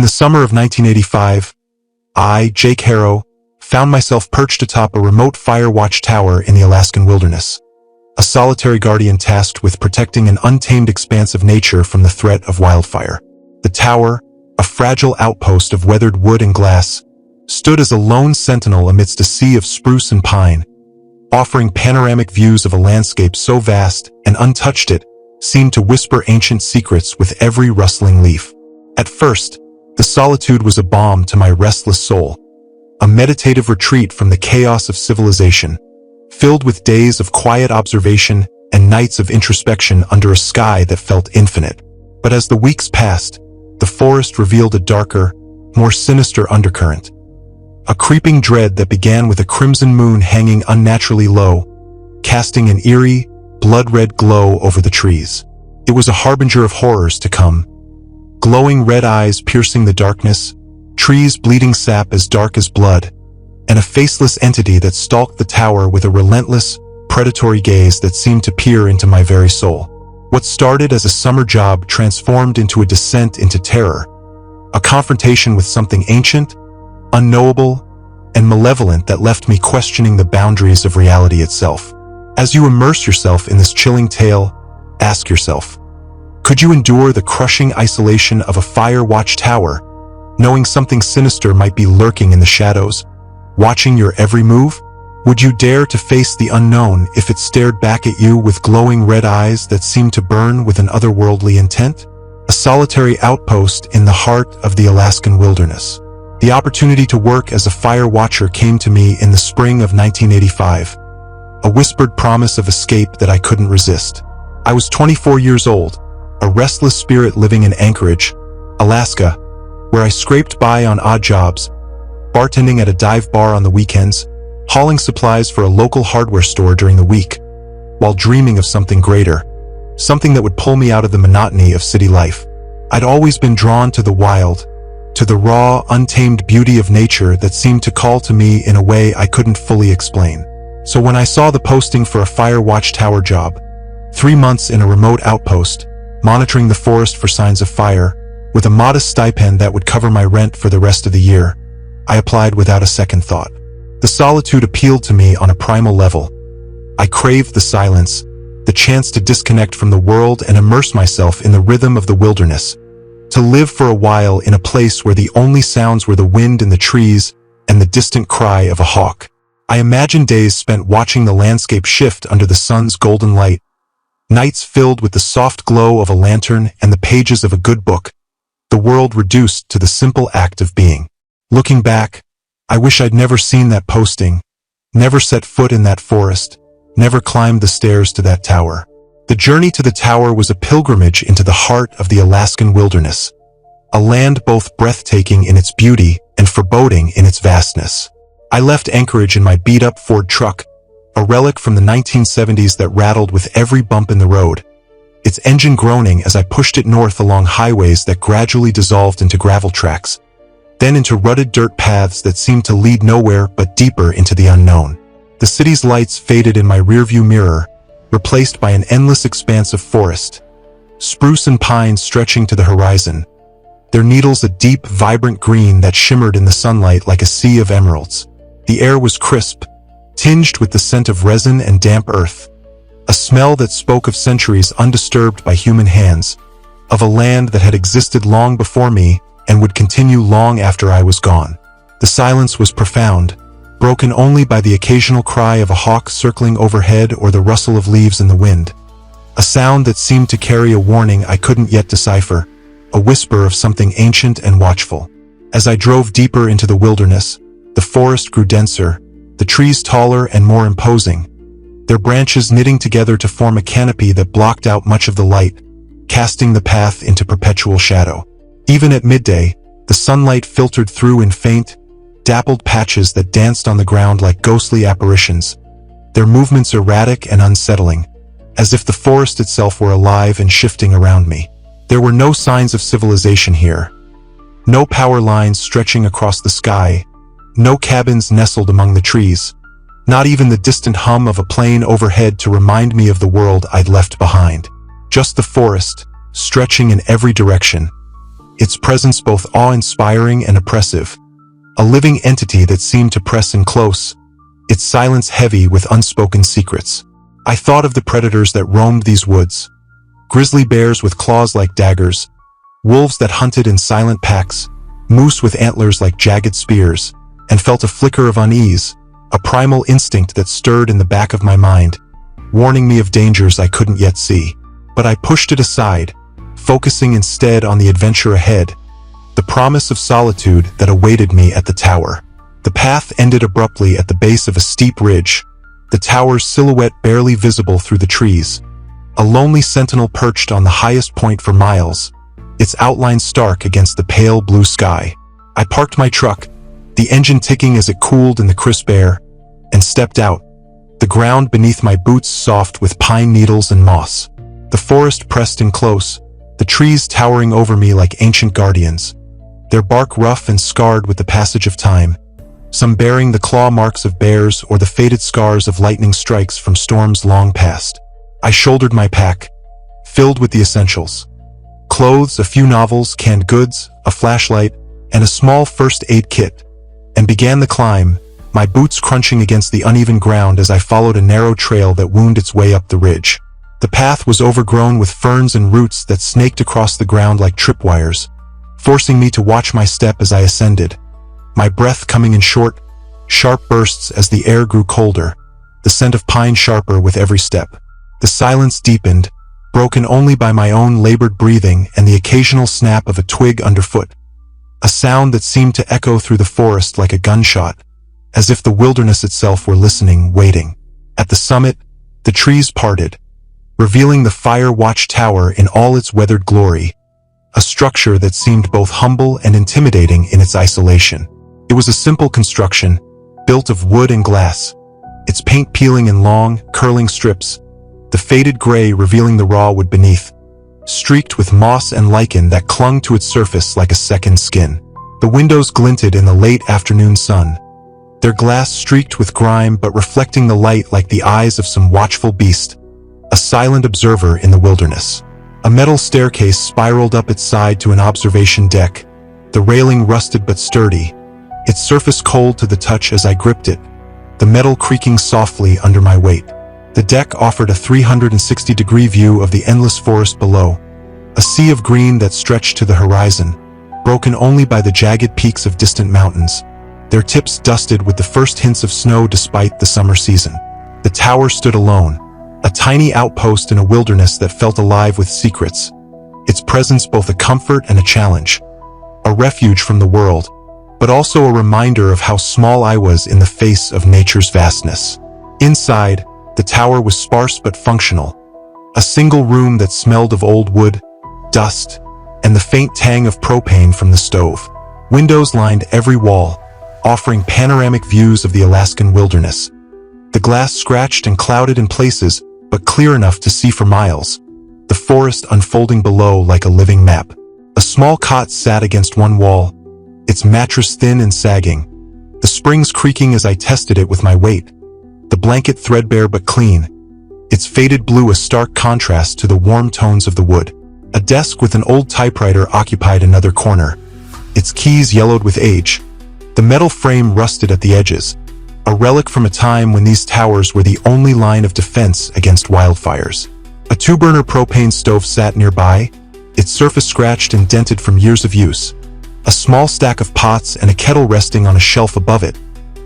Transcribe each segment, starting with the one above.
the summer of 1985, I, Jake Harrow, found myself perched atop a remote fire watch tower in the Alaskan wilderness, a solitary guardian tasked with protecting an untamed expanse of nature from the threat of wildfire. The tower, a fragile outpost of weathered wood and glass, stood as a lone sentinel amidst a sea of spruce and pine, offering panoramic views of a landscape so vast and untouched it seemed to whisper ancient secrets with every rustling leaf. At first, the solitude was a balm to my restless soul, a meditative retreat from the chaos of civilization, filled with days of quiet observation and nights of introspection under a sky that felt infinite. But as the weeks passed, the forest revealed a darker, more sinister undercurrent, a creeping dread that began with a crimson moon hanging unnaturally low, casting an eerie, blood-red glow over the trees. It was a harbinger of horrors to come. Glowing red eyes piercing the darkness, trees bleeding sap as dark as blood, and a faceless entity that stalked the tower with a relentless, predatory gaze that seemed to peer into my very soul. What started as a summer job transformed into a descent into terror, a confrontation with something ancient, unknowable, and malevolent that left me questioning the boundaries of reality itself. As you immerse yourself in this chilling tale, ask yourself, could you endure the crushing isolation of a fire watch tower, knowing something sinister might be lurking in the shadows, watching your every move? Would you dare to face the unknown if it stared back at you with glowing red eyes that seemed to burn with an otherworldly intent? A solitary outpost in the heart of the Alaskan wilderness. The opportunity to work as a fire watcher came to me in the spring of 1985, a whispered promise of escape that I couldn't resist. I was 24 years old, a restless spirit living in Anchorage, Alaska, where I scraped by on odd jobs, bartending at a dive bar on the weekends, hauling supplies for a local hardware store during the week, while dreaming of something greater, something that would pull me out of the monotony of city life. I'd always been drawn to the wild, to the raw, untamed beauty of nature that seemed to call to me in a way I couldn't fully explain. So when I saw the posting for a fire watch tower job, 3 months in a remote outpost, monitoring the forest for signs of fire, with a modest stipend that would cover my rent for the rest of the year, I applied without a second thought. The solitude appealed to me on a primal level. I craved the silence, the chance to disconnect from the world and immerse myself in the rhythm of the wilderness, to live for a while in a place where the only sounds were the wind in the trees and the distant cry of a hawk. I imagined days spent watching the landscape shift under the sun's golden light, nights filled with the soft glow of a lantern and the pages of a good book, the world reduced to the simple act of being. Looking back, I wish I'd never seen that posting, never set foot in that forest, never climbed the stairs to that tower. The journey to the tower was a pilgrimage into the heart of the Alaskan wilderness, a land both breathtaking in its beauty and foreboding in its vastness. I left Anchorage in my beat-up Ford truck, a relic from the 1970s that rattled with every bump in the road, its engine groaning as I pushed it north along highways that gradually dissolved into gravel tracks, then into rutted dirt paths that seemed to lead nowhere but deeper into the unknown. The city's lights faded in my rearview mirror, replaced by an endless expanse of forest, spruce and pine stretching to the horizon, their needles a deep, vibrant green that shimmered in the sunlight like a sea of emeralds. The air was crisp, tinged with the scent of resin and damp earth, a smell that spoke of centuries undisturbed by human hands, of a land that had existed long before me and would continue long after I was gone. The silence was profound, broken only by the occasional cry of a hawk circling overhead or the rustle of leaves in the wind, a sound that seemed to carry a warning I couldn't yet decipher, a whisper of something ancient and watchful. As I drove deeper into the wilderness, the forest grew denser, the trees taller and more imposing, their branches knitting together to form a canopy that blocked out much of the light, casting the path into perpetual shadow. Even at midday, the sunlight filtered through in faint, dappled patches that danced on the ground like ghostly apparitions, their movements erratic and unsettling, as if the forest itself were alive and shifting around me. There were no signs of civilization here, no power lines stretching across the sky, no cabins nestled among the trees, not even the distant hum of a plane overhead to remind me of the world I'd left behind. Just the forest, stretching in every direction, its presence both awe-inspiring and oppressive. A living entity that seemed to press in close, its silence heavy with unspoken secrets. I thought of the predators that roamed these woods. Grizzly bears with claws like daggers, wolves that hunted in silent packs, moose with antlers like jagged spears, and felt a flicker of unease, a primal instinct that stirred in the back of my mind, warning me of dangers I couldn't yet see. But I pushed it aside, focusing instead on the adventure ahead, the promise of solitude that awaited me at the tower. The path ended abruptly at the base of a steep ridge, the tower's silhouette barely visible through the trees. A lonely sentinel perched on the highest point for miles, its outline stark against the pale blue sky. I parked my truck, the engine ticking as it cooled in the crisp air, and stepped out, the ground beneath my boots soft with pine needles and moss. The forest pressed in close, the trees towering over me like ancient guardians, their bark rough and scarred with the passage of time, some bearing the claw marks of bears or the faded scars of lightning strikes from storms long past. I shouldered my pack, filled with the essentials. Clothes, a few novels, canned goods, a flashlight, and a small first aid kit, and began the climb, my boots crunching against the uneven ground as I followed a narrow trail that wound its way up the ridge. The path was overgrown with ferns and roots that snaked across the ground like tripwires, forcing me to watch my step as I ascended, my breath coming in short, sharp bursts as the air grew colder, the scent of pine sharper with every step. The silence deepened, broken only by my own labored breathing and the occasional snap of a twig underfoot, a sound that seemed to echo through the forest like a gunshot, as if the wilderness itself were listening, waiting. At the summit, the trees parted, revealing the Fire Watch Tower in all its weathered glory, a structure that seemed both humble and intimidating in its isolation. It was a simple construction, built of wood and glass, its paint peeling in long, curling strips, the faded gray revealing the raw wood beneath, streaked with moss and lichen that clung to its surface like a second skin. The windows glinted in the late afternoon sun, their glass streaked with grime but reflecting the light like the eyes of some watchful beast, a silent observer in the wilderness. A metal staircase spiraled up its side to an observation deck, the railing rusted but sturdy, its surface cold to the touch as I gripped it, the metal creaking softly under my weight. The deck offered a 360-degree view of the endless forest below, a sea of green that stretched to the horizon, broken only by the jagged peaks of distant mountains, their tips dusted with the first hints of snow despite the summer season. The tower stood alone, a tiny outpost in a wilderness that felt alive with secrets, its presence both a comfort and a challenge, a refuge from the world, but also a reminder of how small I was in the face of nature's vastness. Inside, the tower was sparse but functional, a single room that smelled of old wood, dust, and the faint tang of propane from the stove. Windows lined every wall, offering panoramic views of the Alaskan wilderness. The glass scratched and clouded in places, but clear enough to see for miles, the forest unfolding below like a living map. A small cot sat against one wall, its mattress thin and sagging, the springs creaking as I tested it with my weight, the blanket threadbare but clean, its faded blue a stark contrast to the warm tones of the wood. A desk with an old typewriter occupied another corner, its keys yellowed with age, the metal frame rusted at the edges, a relic from a time when these towers were the only line of defense against wildfires. A two-burner propane stove sat nearby, its surface scratched and dented from years of use, a small stack of pots and a kettle resting on a shelf above it,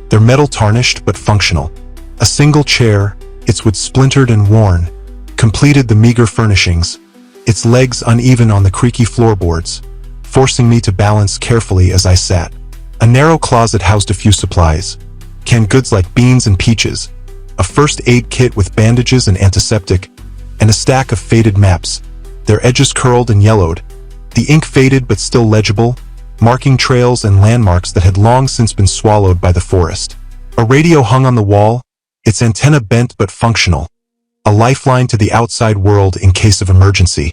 their metal tarnished but functional. A single chair, its wood splintered and worn, completed the meager furnishings, its legs uneven on the creaky floorboards, forcing me to balance carefully as I sat. A narrow closet housed a few supplies, canned goods like beans and peaches, a first aid kit with bandages and antiseptic, and a stack of faded maps, their edges curled and yellowed, the ink faded but still legible, marking trails and landmarks that had long since been swallowed by the forest. A radio hung on the wall, its antenna bent but functional, a lifeline to the outside world in case of emergency.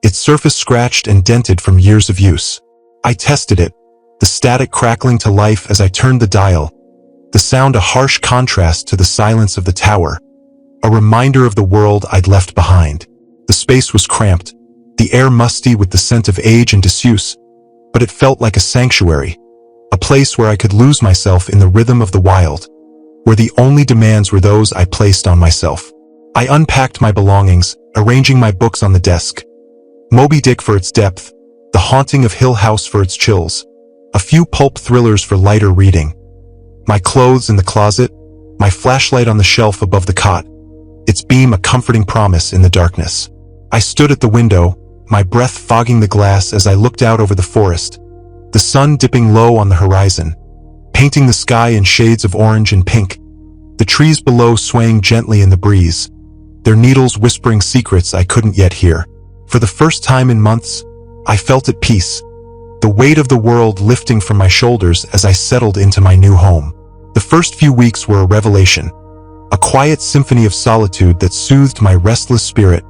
Its surface scratched and dented from years of use. I tested it, the static crackling to life as I turned the dial, the sound a harsh contrast to the silence of the tower, a reminder of the world I'd left behind. The space was cramped, the air musty with the scent of age and disuse, but it felt like a sanctuary, a place where I could lose myself in the rhythm of the wild, where the only demands were those I placed on myself. I unpacked my belongings, arranging my books on the desk. Moby Dick for its depth, The Haunting of Hill House for its chills, a few pulp thrillers for lighter reading. My clothes in the closet, my flashlight on the shelf above the cot, its beam a comforting promise in the darkness. I stood at the window, my breath fogging the glass as I looked out over the forest, the sun dipping low on the horizon, painting the sky in shades of orange and pink, the trees below swaying gently in the breeze, their needles whispering secrets I couldn't yet hear. For the first time in months, I felt at peace, the weight of the world lifting from my shoulders as I settled into my new home. The first few weeks were a revelation, a quiet symphony of solitude that soothed my restless spirit,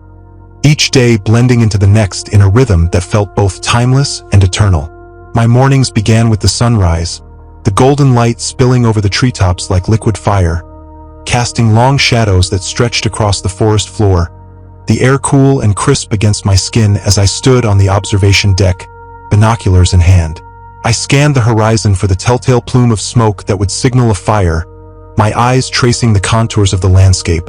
each day blending into the next in a rhythm that felt both timeless and eternal. My mornings began with the sunrise, the golden light spilling over the treetops like liquid fire, casting long shadows that stretched across the forest floor, the air cool and crisp against my skin as I stood on the observation deck, binoculars in hand. I scanned the horizon for the telltale plume of smoke that would signal a fire, my eyes tracing the contours of the landscape,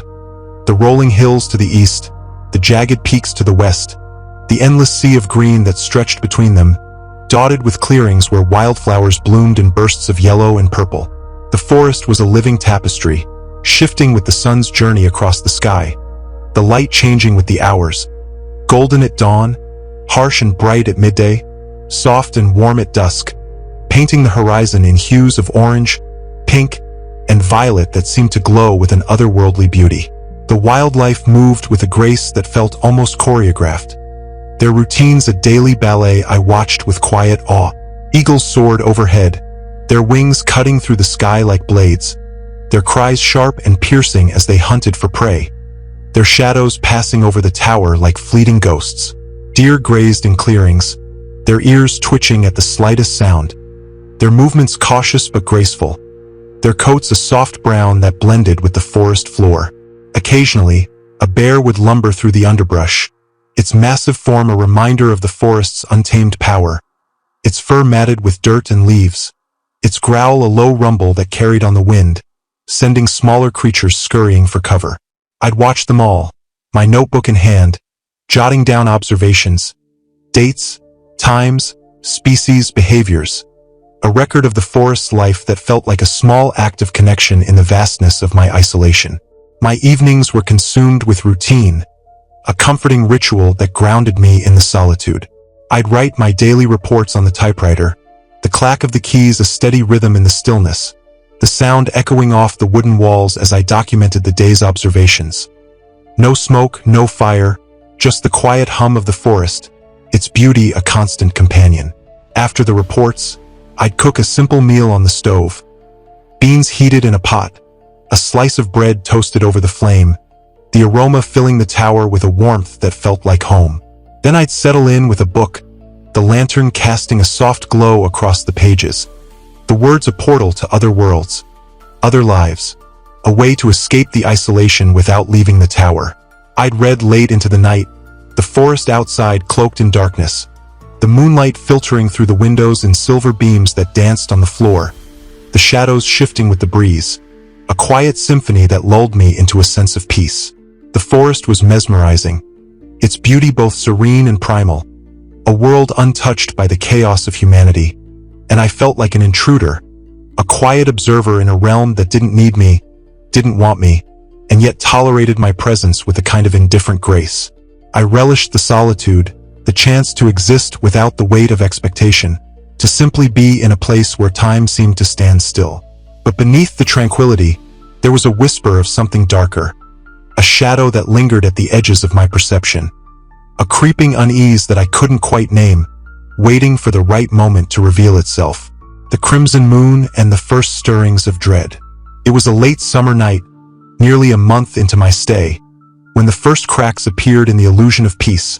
the rolling hills to the east, the jagged peaks to the west, the endless sea of green that stretched between them, dotted with clearings where wildflowers bloomed in bursts of yellow and purple. The forest was a living tapestry, shifting with the sun's journey across the sky, the light changing with the hours, golden at dawn, harsh and bright at midday, soft and warm at dusk, painting the horizon in hues of orange, pink, and violet that seemed to glow with an otherworldly beauty. The wildlife moved with a grace that felt almost choreographed, their routines a daily ballet I watched with quiet awe. Eagles soared overhead, their wings cutting through the sky like blades, their cries sharp and piercing as they hunted for prey, their shadows passing over the tower like fleeting ghosts. Deer grazed in clearings, their ears twitching at the slightest sound, their movements cautious but graceful, their coats a soft brown that blended with the forest floor. Occasionally, a bear would lumber through the underbrush, its massive form a reminder of the forest's untamed power, its fur matted with dirt and leaves, its growl a low rumble that carried on the wind, sending smaller creatures scurrying for cover. I'd watch them all, my notebook in hand, jotting down observations, dates, times, species, behaviors, a record of the forest's life that felt like a small act of connection in the vastness of my isolation. My evenings were consumed with routine, a comforting ritual that grounded me in the solitude. I'd write my daily reports on the typewriter, the clack of the keys a steady rhythm in the stillness, the sound echoing off the wooden walls as I documented the day's observations. No smoke, no fire, just the quiet hum of the forest, its beauty a constant companion. After the reports, I'd cook a simple meal on the stove. Beans heated in a pot, a slice of bread toasted over the flame, the aroma filling the tower with a warmth that felt like home. Then I'd settle in with a book, the lantern casting a soft glow across the pages, the words a portal to other worlds, other lives, a way to escape the isolation without leaving the tower. I'd read late into the night, the forest outside cloaked in darkness, the moonlight filtering through the windows in silver beams that danced on the floor, the shadows shifting with the breeze, a quiet symphony that lulled me into a sense of peace. The forest was mesmerizing, its beauty both serene and primal, a world untouched by the chaos of humanity, and I felt like an intruder, a quiet observer in a realm that didn't need me, didn't want me, and yet tolerated my presence with a kind of indifferent grace. I relished the solitude, the chance to exist without the weight of expectation, to simply be in a place where time seemed to stand still. But beneath the tranquility, there was a whisper of something darker, a shadow that lingered at the edges of my perception, a creeping unease that I couldn't quite name, waiting for the right moment to reveal itself. The crimson moon and the first stirrings of dread. It was a late summer night, nearly a month into my stay, when the first cracks appeared in the illusion of peace,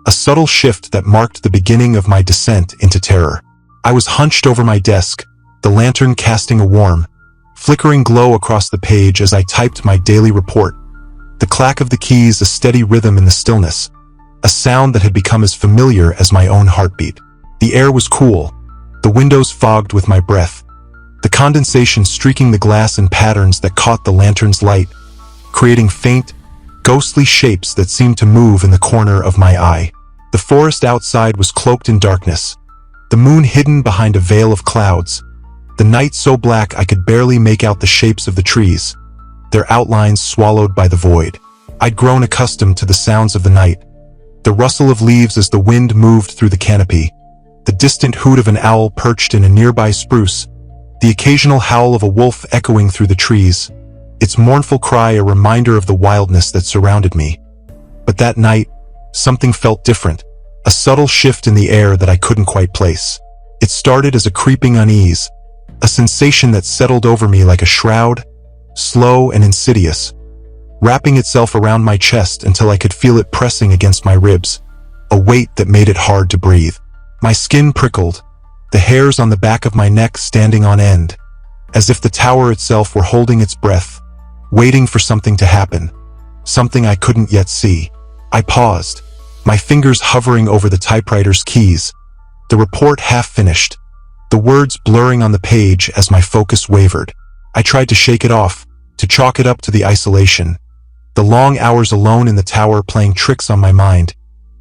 a subtle shift that marked the beginning of my descent into terror. I was hunched over my desk, the lantern casting a warm, flickering glow across the page as I typed my daily report, the clack of the keys a steady rhythm in the stillness, a sound that had become as familiar as my own heartbeat. The air was cool, the windows fogged with my breath, the condensation streaking the glass in patterns that caught the lantern's light, creating faint, ghostly shapes that seemed to move in the corner of my eye. The forest outside was cloaked in darkness, the moon hidden behind a veil of clouds, the night so black I could barely make out the shapes of the trees, their outlines swallowed by the void. I'd grown accustomed to the sounds of the night, the rustle of leaves as the wind moved through the canopy, the distant hoot of an owl perched in a nearby spruce, the occasional howl of a wolf echoing through the trees, its mournful cry a reminder of the wildness that surrounded me. But that night, something felt different, a subtle shift in the air that I couldn't quite place. It started as a creeping unease, a sensation that settled over me like a shroud, slow and insidious, wrapping itself around my chest until I could feel it pressing against my ribs, a weight that made it hard to breathe. My skin prickled, the hairs on the back of my neck standing on end, as if the tower itself were holding its breath, waiting for something to happen, something I couldn't yet see. I paused, my fingers hovering over the typewriter's keys, the report half finished, the words blurring on the page as my focus wavered. I tried to shake it off, to chalk it up to the isolation, the long hours alone in the tower playing tricks on my mind,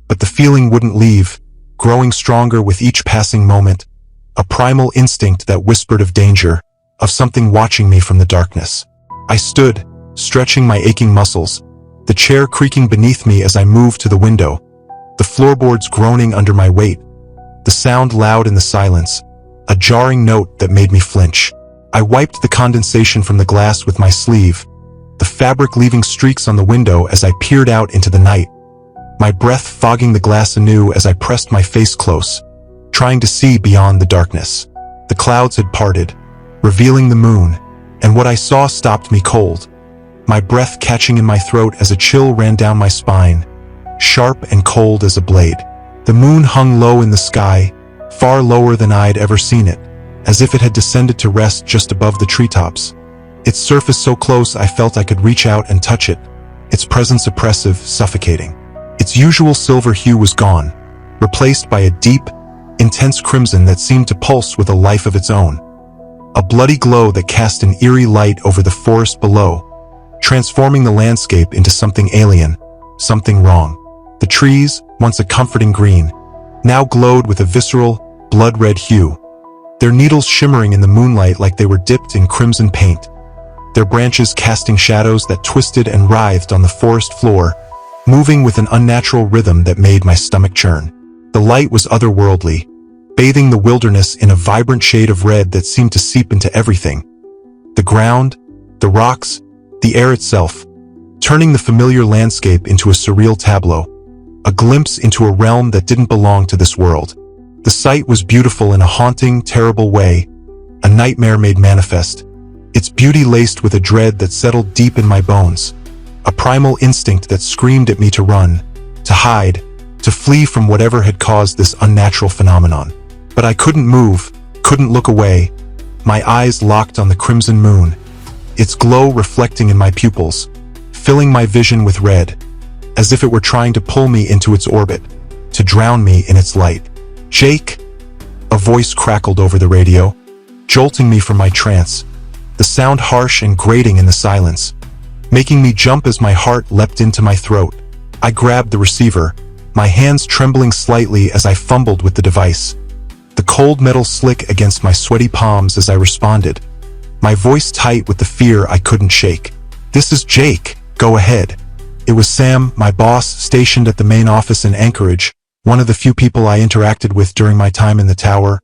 but the feeling wouldn't leave, growing stronger with each passing moment, a primal instinct that whispered of danger, of something watching me from the darkness. I stood, stretching my aching muscles, the chair creaking beneath me as I moved to the window, the floorboards groaning under my weight, the sound loud in the silence, a jarring note that made me flinch. I wiped the condensation from the glass with my sleeve, the fabric leaving streaks on the window as I peered out into the night, my breath fogging the glass anew as I pressed my face close, trying to see beyond the darkness. The clouds had parted, revealing the moon, and what I saw stopped me cold, my breath catching in my throat as a chill ran down my spine, sharp and cold as a blade. The moon hung low in the sky, far lower than I'd ever seen it, as if it had descended to rest just above the treetops. Its surface so close I felt I could reach out and touch it, its presence oppressive, suffocating. Its usual silver hue was gone, replaced by a deep, intense crimson that seemed to pulse with a life of its own. A bloody glow that cast an eerie light over the forest below, transforming the landscape into something alien, something wrong. The trees, once a comforting green, now glowed with a visceral, blood-red hue, their needles shimmering in the moonlight like they were dipped in crimson paint, their branches casting shadows that twisted and writhed on the forest floor, moving with an unnatural rhythm that made my stomach churn. The light was otherworldly, bathing the wilderness in a vibrant shade of red that seemed to seep into everything. The ground, the rocks, the air itself, turning the familiar landscape into a surreal tableau, a glimpse into a realm that didn't belong to this world. The sight was beautiful in a haunting, terrible way, a nightmare made manifest, its beauty laced with a dread that settled deep in my bones, a primal instinct that screamed at me to run, to hide, to flee from whatever had caused this unnatural phenomenon. But I couldn't move, couldn't look away, my eyes locked on the crimson moon, its glow reflecting in my pupils, filling my vision with red, as if it were trying to pull me into its orbit, to drown me in its light. "Jake?" A voice crackled over the radio, jolting me from my trance, the sound harsh and grating in the silence, making me jump as my heart leapt into my throat. I grabbed the receiver, my hands trembling slightly as I fumbled with the device, the cold metal slick against my sweaty palms as I responded, my voice tight with the fear I couldn't shake. "This is Jake, go ahead." It was Sam, my boss, stationed at the main office in Anchorage, one of the few people I interacted with during my time in the tower,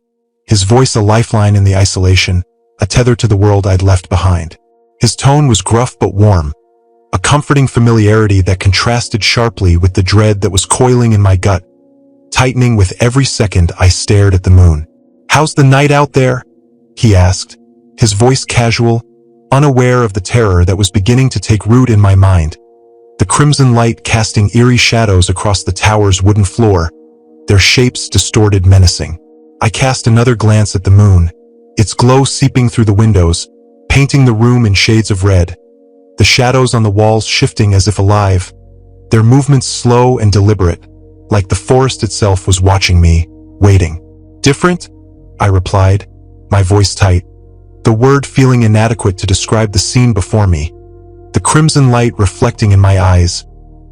his voice a lifeline in the isolation, a tether to the world I'd left behind. His tone was gruff but warm, a comforting familiarity that contrasted sharply with the dread that was coiling in my gut, tightening with every second I stared at the moon. "How's the night out there?" he asked, his voice casual, unaware of the terror that was beginning to take root in my mind. The crimson light casting eerie shadows across the tower's wooden floor, their shapes distorted menacing. I cast another glance at the moon, its glow seeping through the windows, painting the room in shades of red, the shadows on the walls shifting as if alive, their movements slow and deliberate, like the forest itself was watching me, waiting. Different? I replied, my voice tight, the word feeling inadequate to describe the scene before me. The crimson light reflecting in my eyes,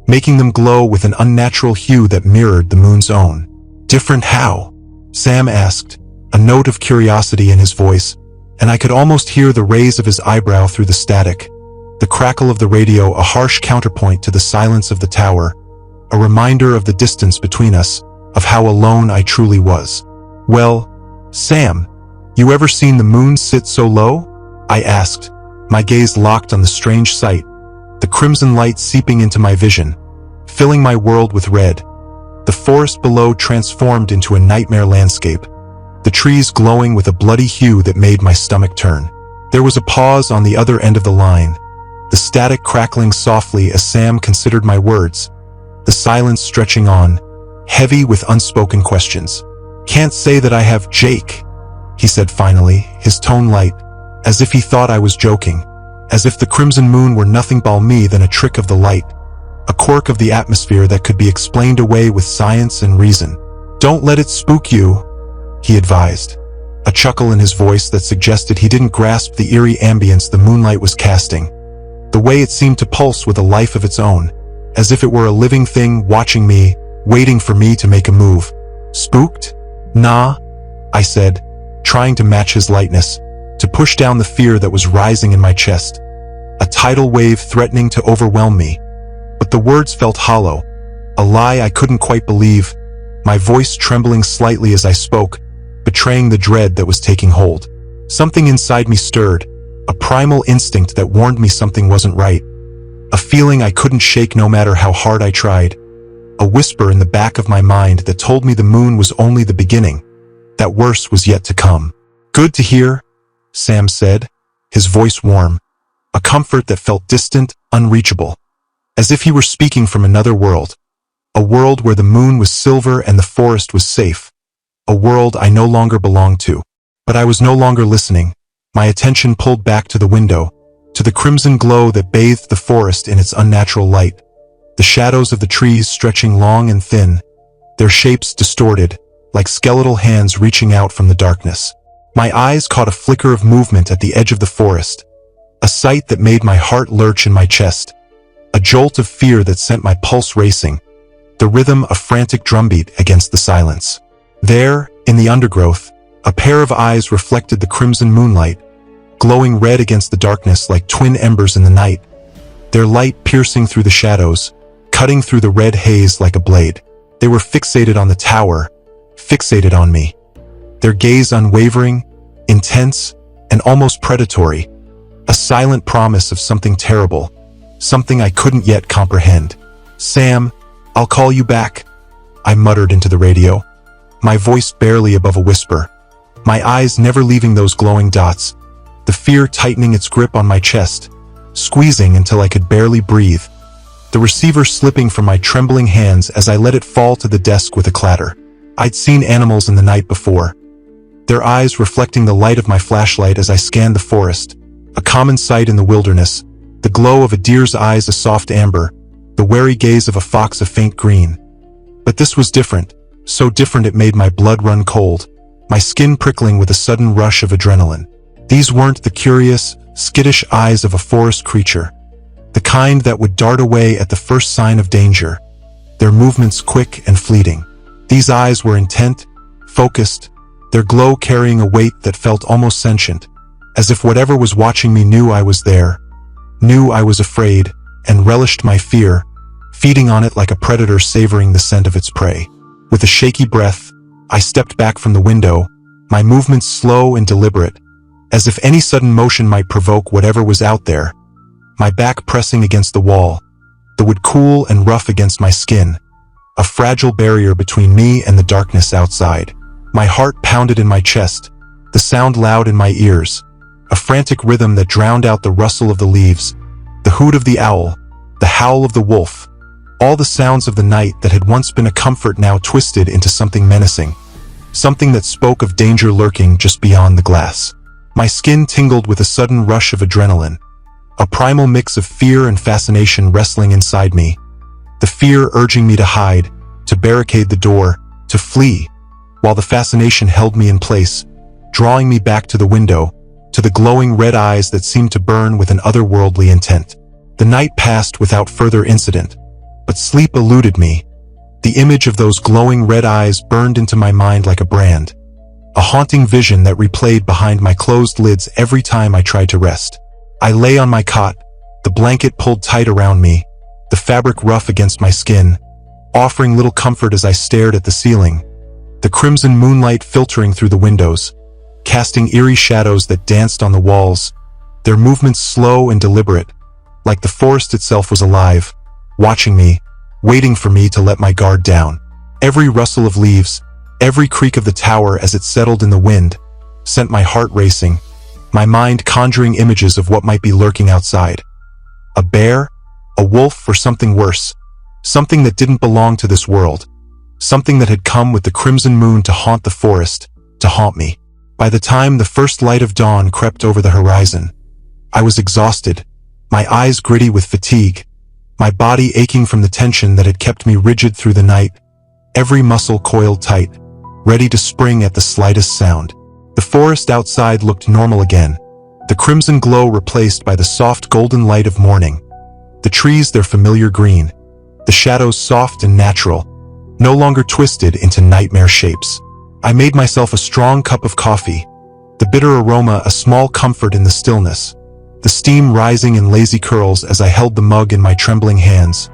making them glow with an unnatural hue that mirrored the moon's own. Different how? Sam asked, a note of curiosity in his voice, and I could almost hear the raise of his eyebrow through the static. The crackle of the radio a harsh counterpoint to the silence of the tower, a reminder of the distance between us, of how alone I truly was. Well, Sam, you ever seen the moon sit so low? I asked, my gaze locked on the strange sight, the crimson light seeping into my vision, filling my world with red. The forest below transformed into a nightmare landscape, the trees glowing with a bloody hue that made my stomach turn. There was a pause on the other end of the line, the static crackling softly as Sam considered my words, the silence stretching on, heavy with unspoken questions. Can't say that I have, Jake, he said finally, his tone light, as if he thought I was joking, as if the crimson moon were nothing but me than a trick of the light, a quirk of the atmosphere that could be explained away with science and reason. Don't let it spook you, he advised, a chuckle in his voice that suggested he didn't grasp the eerie ambience the moonlight was casting, the way it seemed to pulse with a life of its own, as if it were a living thing watching me, waiting for me to make a move. Spooked? Nah, I said, trying to match his lightness, to push down the fear that was rising in my chest, a tidal wave threatening to overwhelm me. But the words felt hollow, a lie I couldn't quite believe, my voice trembling slightly as I spoke, betraying the dread that was taking hold. Something inside me stirred, a primal instinct that warned me something wasn't right, a feeling I couldn't shake no matter how hard I tried, a whisper in the back of my mind that told me the moon was only the beginning, that worse was yet to come. Good to hear, Sam said, his voice warm, a comfort that felt distant, unreachable, as if he were speaking from another world, a world where the moon was silver and the forest was safe, a world I no longer belonged to. But I was no longer listening, my attention pulled back to the window, to the crimson glow that bathed the forest in its unnatural light, the shadows of the trees stretching long and thin, their shapes distorted, like skeletal hands reaching out from the darkness. My eyes caught a flicker of movement at the edge of the forest, a sight that made my heart lurch in my chest, a jolt of fear that sent my pulse racing, the rhythm a frantic drumbeat against the silence. There, in the undergrowth, a pair of eyes reflected the crimson moonlight, glowing red against the darkness like twin embers in the night, their light piercing through the shadows, cutting through the red haze like a blade. They were fixated on the tower, fixated on me, their gaze unwavering, intense, and almost predatory, a silent promise of something terrible, something I couldn't yet comprehend. Sam, I'll call you back, I muttered into the radio, my voice barely above a whisper, my eyes never leaving those glowing dots, the fear tightening its grip on my chest, squeezing until I could barely breathe, the receiver slipping from my trembling hands as I let it fall to the desk with a clatter. I'd seen animals in the night before, their eyes reflecting the light of my flashlight as I scanned the forest, a common sight in the wilderness, the glow of a deer's eyes a soft amber, the wary gaze of a fox a faint green. But this was different, so different it made my blood run cold, my skin prickling with a sudden rush of adrenaline. These weren't the curious, skittish eyes of a forest creature, the kind that would dart away at the first sign of danger, their movements quick and fleeting. These eyes were intent, focused, their glow carrying a weight that felt almost sentient, as if whatever was watching me knew I was there, knew I was afraid, and relished my fear, feeding on it like a predator savoring the scent of its prey. With a shaky breath, I stepped back from the window, my movements slow and deliberate, as if any sudden motion might provoke whatever was out there, my back pressing against the wall, the wood cool and rough against my skin, a fragile barrier between me and the darkness outside. My heart pounded in my chest, the sound loud in my ears, a frantic rhythm that drowned out the rustle of the leaves, the hoot of the owl, the howl of the wolf, all the sounds of the night that had once been a comfort now twisted into something menacing, something that spoke of danger lurking just beyond the glass. My skin tingled with a sudden rush of adrenaline, a primal mix of fear and fascination wrestling inside me, the fear urging me to hide, to barricade the door, to flee, while the fascination held me in place, drawing me back to the window, to the glowing red eyes that seemed to burn with an otherworldly intent. The night passed without further incident, but sleep eluded me. The image of those glowing red eyes burned into my mind like a brand, a haunting vision that replayed behind my closed lids every time I tried to rest. I lay on my cot, the blanket pulled tight around me, the fabric rough against my skin, offering little comfort as I stared at the ceiling, the crimson moonlight filtering through the windows, casting eerie shadows that danced on the walls, their movements slow and deliberate, like the forest itself was alive, watching me, waiting for me to let my guard down. Every rustle of leaves, every creak of the tower as it settled in the wind, sent my heart racing, my mind conjuring images of what might be lurking outside. A bear? A wolf, or something worse? Something that didn't belong to this world. Something that had come with the crimson moon to haunt the forest, to haunt me. By the time the first light of dawn crept over the horizon, I was exhausted, my eyes gritty with fatigue, my body aching from the tension that had kept me rigid through the night, every muscle coiled tight, ready to spring at the slightest sound. The forest outside looked normal again, the crimson glow replaced by the soft golden light of morning, the trees their familiar green, the shadows soft and natural, no longer twisted into nightmare shapes. I made myself a strong cup of coffee, the bitter aroma a small comfort in the stillness, the steam rising in lazy curls as I held the mug in my trembling hands,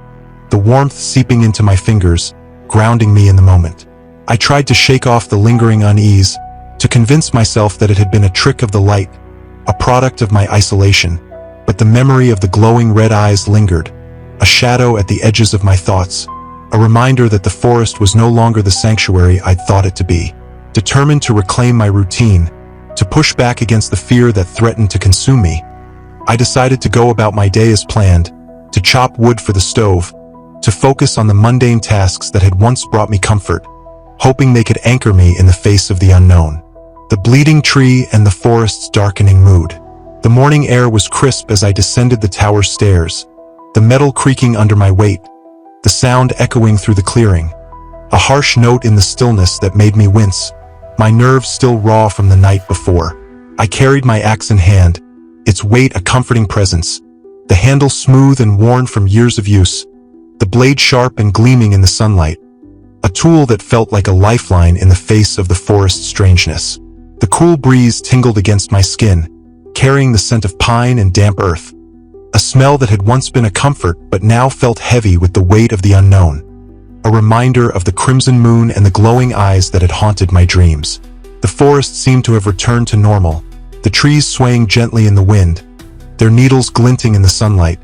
the warmth seeping into my fingers, grounding me in the moment. I tried to shake off the lingering unease, to convince myself that it had been a trick of the light, a product of my isolation, but the memory of the glowing red eyes lingered, a shadow at the edges of my thoughts, a reminder that the forest was no longer the sanctuary I'd thought it to be. Determined to reclaim my routine, to push back against the fear that threatened to consume me, I decided to go about my day as planned, to chop wood for the stove, to focus on the mundane tasks that had once brought me comfort, hoping they could anchor me in the face of the unknown. The bleeding tree and the forest's darkening mood. The morning air was crisp as I descended the tower's stairs, the metal creaking under my weight, the sound echoing through the clearing, a harsh note in the stillness that made me wince, my nerves still raw from the night before. I carried my axe in hand, its weight a comforting presence, the handle smooth and worn from years of use, the blade sharp and gleaming in the sunlight, a tool that felt like a lifeline in the face of the forest's strangeness. The cool breeze tingled against my skin, carrying the scent of pine and damp earth, a smell that had once been a comfort but now felt heavy with the weight of the unknown, a reminder of the crimson moon and the glowing eyes that had haunted my dreams. The forest seemed to have returned to normal, the trees swaying gently in the wind, their needles glinting in the sunlight,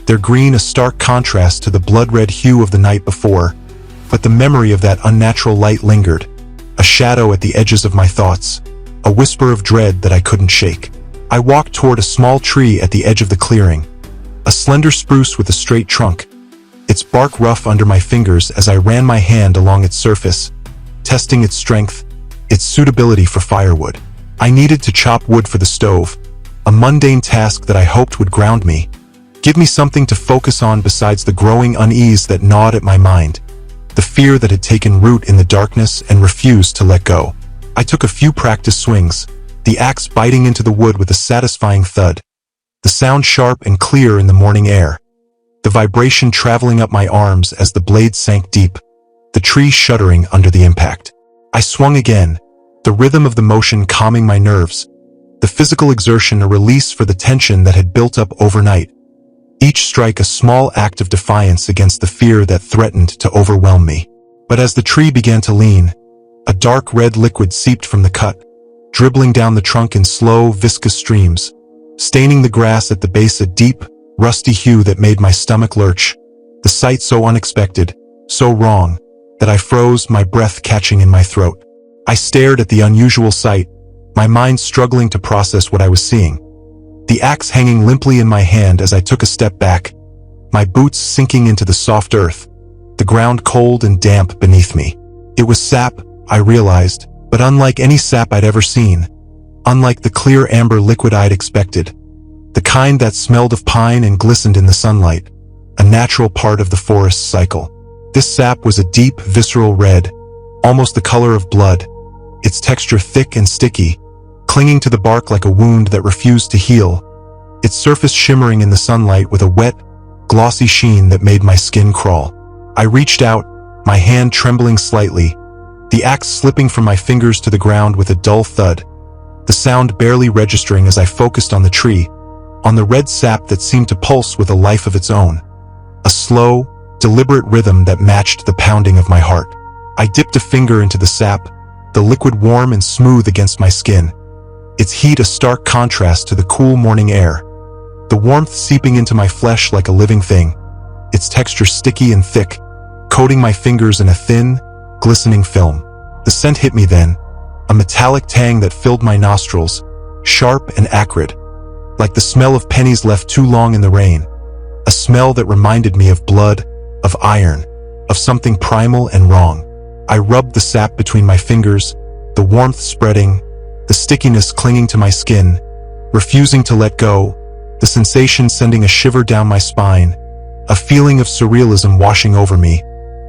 their green a stark contrast to the blood-red hue of the night before, but the memory of that unnatural light lingered, a shadow at the edges of my thoughts, a whisper of dread that I couldn't shake. I walked toward a small tree at the edge of the clearing, a slender spruce with a straight trunk, its bark rough under my fingers as I ran my hand along its surface, testing its strength, its suitability for firewood. I needed to chop wood for the stove, a mundane task that I hoped would ground me, give me something to focus on besides the growing unease that gnawed at my mind, the fear that had taken root in the darkness and refused to let go. I took a few practice swings, the axe biting into the wood with a satisfying thud, the sound sharp and clear in the morning air, the vibration traveling up my arms as the blade sank deep, the tree shuddering under the impact. I swung again, the rhythm of the motion calming my nerves, the physical exertion a release for the tension that had built up overnight, each strike a small act of defiance against the fear that threatened to overwhelm me. But as the tree began to lean, a dark red liquid seeped from the cut, dribbling down the trunk in slow, viscous streams, staining the grass at the base a deep, rusty hue that made my stomach lurch, the sight so unexpected, so wrong, that I froze, my breath catching in my throat. I stared at the unusual sight, my mind struggling to process what I was seeing, the axe hanging limply in my hand as I took a step back, my boots sinking into the soft earth, the ground cold and damp beneath me. It was sap, I realized, but unlike any sap I'd ever seen, unlike the clear amber liquid I'd expected, the kind that smelled of pine and glistened in the sunlight, a natural part of the forest's cycle. This sap was a deep, visceral red, almost the color of blood, its texture thick and sticky, clinging to the bark like a wound that refused to heal, its surface shimmering in the sunlight with a wet, glossy sheen that made my skin crawl. I reached out, my hand trembling slightly, the axe slipping from my fingers to the ground with a dull thud, the sound barely registering as I focused on the tree, on the red sap that seemed to pulse with a life of its own. A slow, deliberate rhythm that matched the pounding of my heart. I dipped a finger into the sap, the liquid warm and smooth against my skin, its heat a stark contrast to the cool morning air, the warmth seeping into my flesh like a living thing, its texture sticky and thick, coating my fingers in a thin, glistening film. The scent hit me then, a metallic tang that filled my nostrils, sharp and acrid, like the smell of pennies left too long in the rain, a smell that reminded me of blood, of iron, of something primal and wrong. I rubbed the sap between my fingers, the warmth spreading, the stickiness clinging to my skin, refusing to let go, the sensation sending a shiver down my spine, a feeling of surrealism washing over me,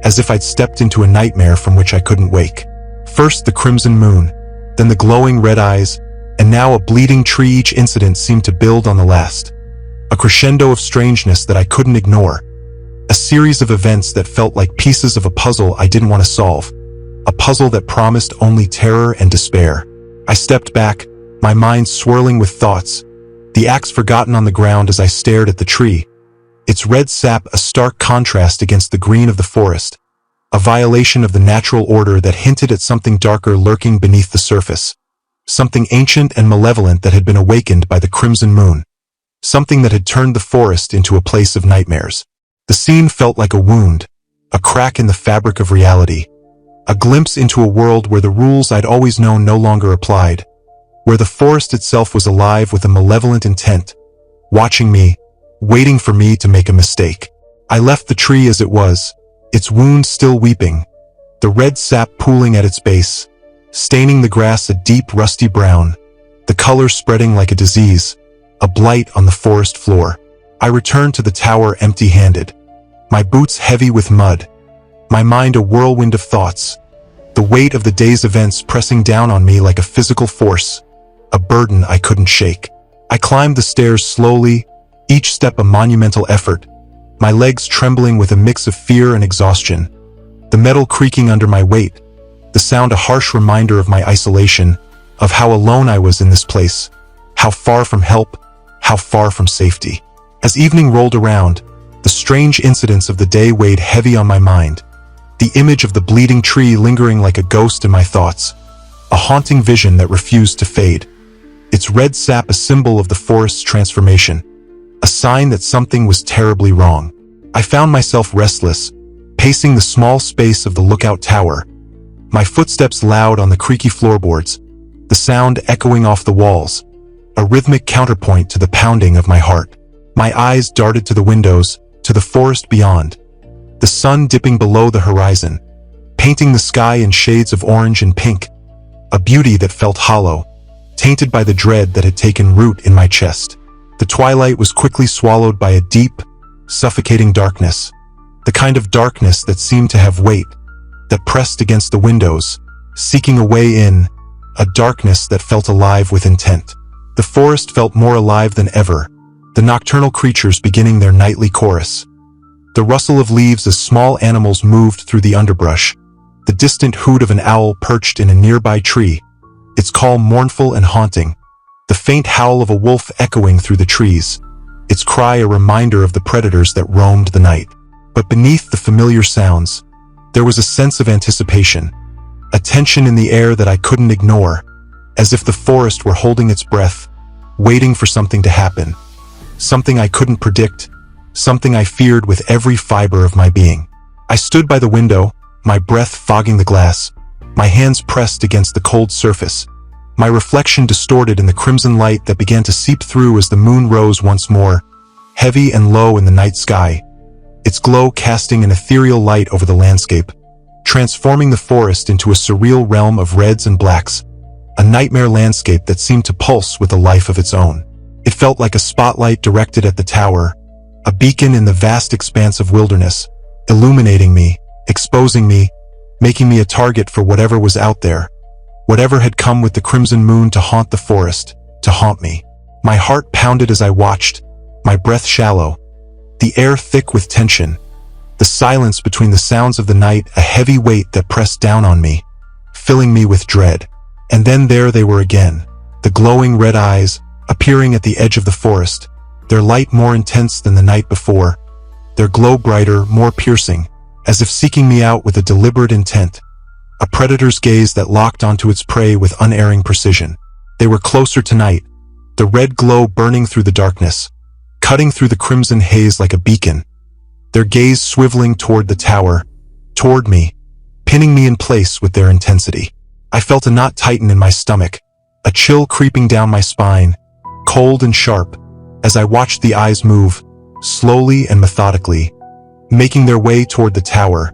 as if I'd stepped into a nightmare from which I couldn't wake. First the crimson moon, then the glowing red eyes, and now a bleeding tree. Each incident seemed to build on the last. A crescendo of strangeness that I couldn't ignore. A series of events that felt like pieces of a puzzle I didn't want to solve. A puzzle that promised only terror and despair. I stepped back, my mind swirling with thoughts, the axe forgotten on the ground as I stared at the tree, its red sap a stark contrast against the green of the forest, a violation of the natural order that hinted at something darker lurking beneath the surface, something ancient and malevolent that had been awakened by the crimson moon, something that had turned the forest into a place of nightmares. The scene felt like a wound, a crack in the fabric of reality, a glimpse into a world where the rules I'd always known no longer applied, where the forest itself was alive with a malevolent intent, watching me, waiting for me to make a mistake. I left the tree as it was, its wound still weeping, the red sap pooling at its base, staining the grass a deep rusty brown, the color spreading like a disease, a blight on the forest floor. I returned to the tower empty-handed, my boots heavy with mud, my mind a whirlwind of thoughts, the weight of the day's events pressing down on me like a physical force, a burden I couldn't shake. I climbed the stairs slowly, each step a monumental effort, my legs trembling with a mix of fear and exhaustion, the metal creaking under my weight, the sound a harsh reminder of my isolation, of how alone I was in this place, how far from help, how far from safety. As evening rolled around, the strange incidents of the day weighed heavy on my mind, the image of the bleeding tree lingering like a ghost in my thoughts, a haunting vision that refused to fade, its red sap a symbol of the forest's transformation, a sign that something was terribly wrong. I found myself restless, pacing the small space of the lookout tower, my footsteps loud on the creaky floorboards, the sound echoing off the walls, a rhythmic counterpoint to the pounding of my heart. My eyes darted to the windows, to the forest beyond, the sun dipping below the horizon, painting the sky in shades of orange and pink, a beauty that felt hollow, tainted by the dread that had taken root in my chest. The twilight was quickly swallowed by a deep, suffocating darkness, the kind of darkness that seemed to have weight, that pressed against the windows, seeking a way in, a darkness that felt alive with intent. The forest felt more alive than ever, the nocturnal creatures beginning their nightly chorus. The rustle of leaves as small animals moved through the underbrush, the distant hoot of an owl perched in a nearby tree, its call mournful and haunting, the faint howl of a wolf echoing through the trees, its cry a reminder of the predators that roamed the night. But beneath the familiar sounds, there was a sense of anticipation, a tension in the air that I couldn't ignore, as if the forest were holding its breath, waiting for something to happen, something I couldn't predict, something I feared with every fiber of my being. I stood by the window, my breath fogging the glass, my hands pressed against the cold surface, my reflection distorted in the crimson light that began to seep through as the moon rose once more, heavy and low in the night sky, its glow casting an ethereal light over the landscape, transforming the forest into a surreal realm of reds and blacks, a nightmare landscape that seemed to pulse with a life of its own. It felt like a spotlight directed at the tower, a beacon in the vast expanse of wilderness, illuminating me, exposing me, making me a target for whatever was out there, whatever had come with the crimson moon to haunt the forest, to haunt me. My heart pounded as I watched, my breath shallow, the air thick with tension, the silence between the sounds of the night a heavy weight that pressed down on me, filling me with dread. And then there they were again, the glowing red eyes, appearing at the edge of the forest, their light more intense than the night before, their glow brighter, more piercing, as if seeking me out with a deliberate intent, a predator's gaze that locked onto its prey with unerring precision. They were closer tonight, the red glow burning through the darkness, cutting through the crimson haze like a beacon, their gaze swiveling toward the tower, toward me, pinning me in place with their intensity. I felt a knot tighten in my stomach, a chill creeping down my spine, cold and sharp, as I watched the eyes move, slowly and methodically, making their way toward the tower,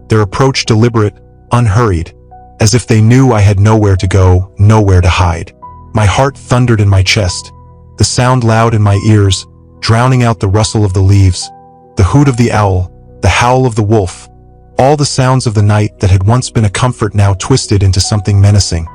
their approach deliberate, unhurried, as if they knew I had nowhere to go, nowhere to hide. My heart thundered in my chest, the sound loud in my ears, drowning out the rustle of the leaves, the hoot of the owl, the howl of the wolf, all the sounds of the night that had once been a comfort now twisted into something menacing,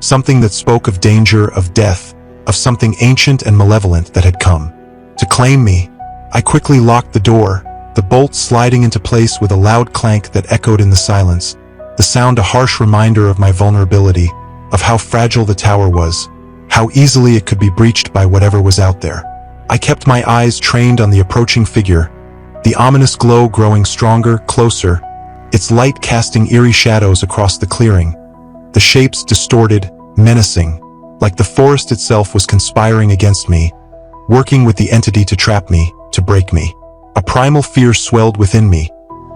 something that spoke of danger, of death, of something ancient and malevolent that had come to claim me. I quickly locked the door, the bolt sliding into place with a loud clank that echoed in the silence, the sound a harsh reminder of my vulnerability, of how fragile the tower was, how easily it could be breached by whatever was out there. I kept my eyes trained on the approaching figure, the ominous glow growing stronger, closer, its light casting eerie shadows across the clearing, the shapes distorted, menacing, like the forest itself was conspiring against me, working with the entity to trap me, to break me. A primal fear swelled within me,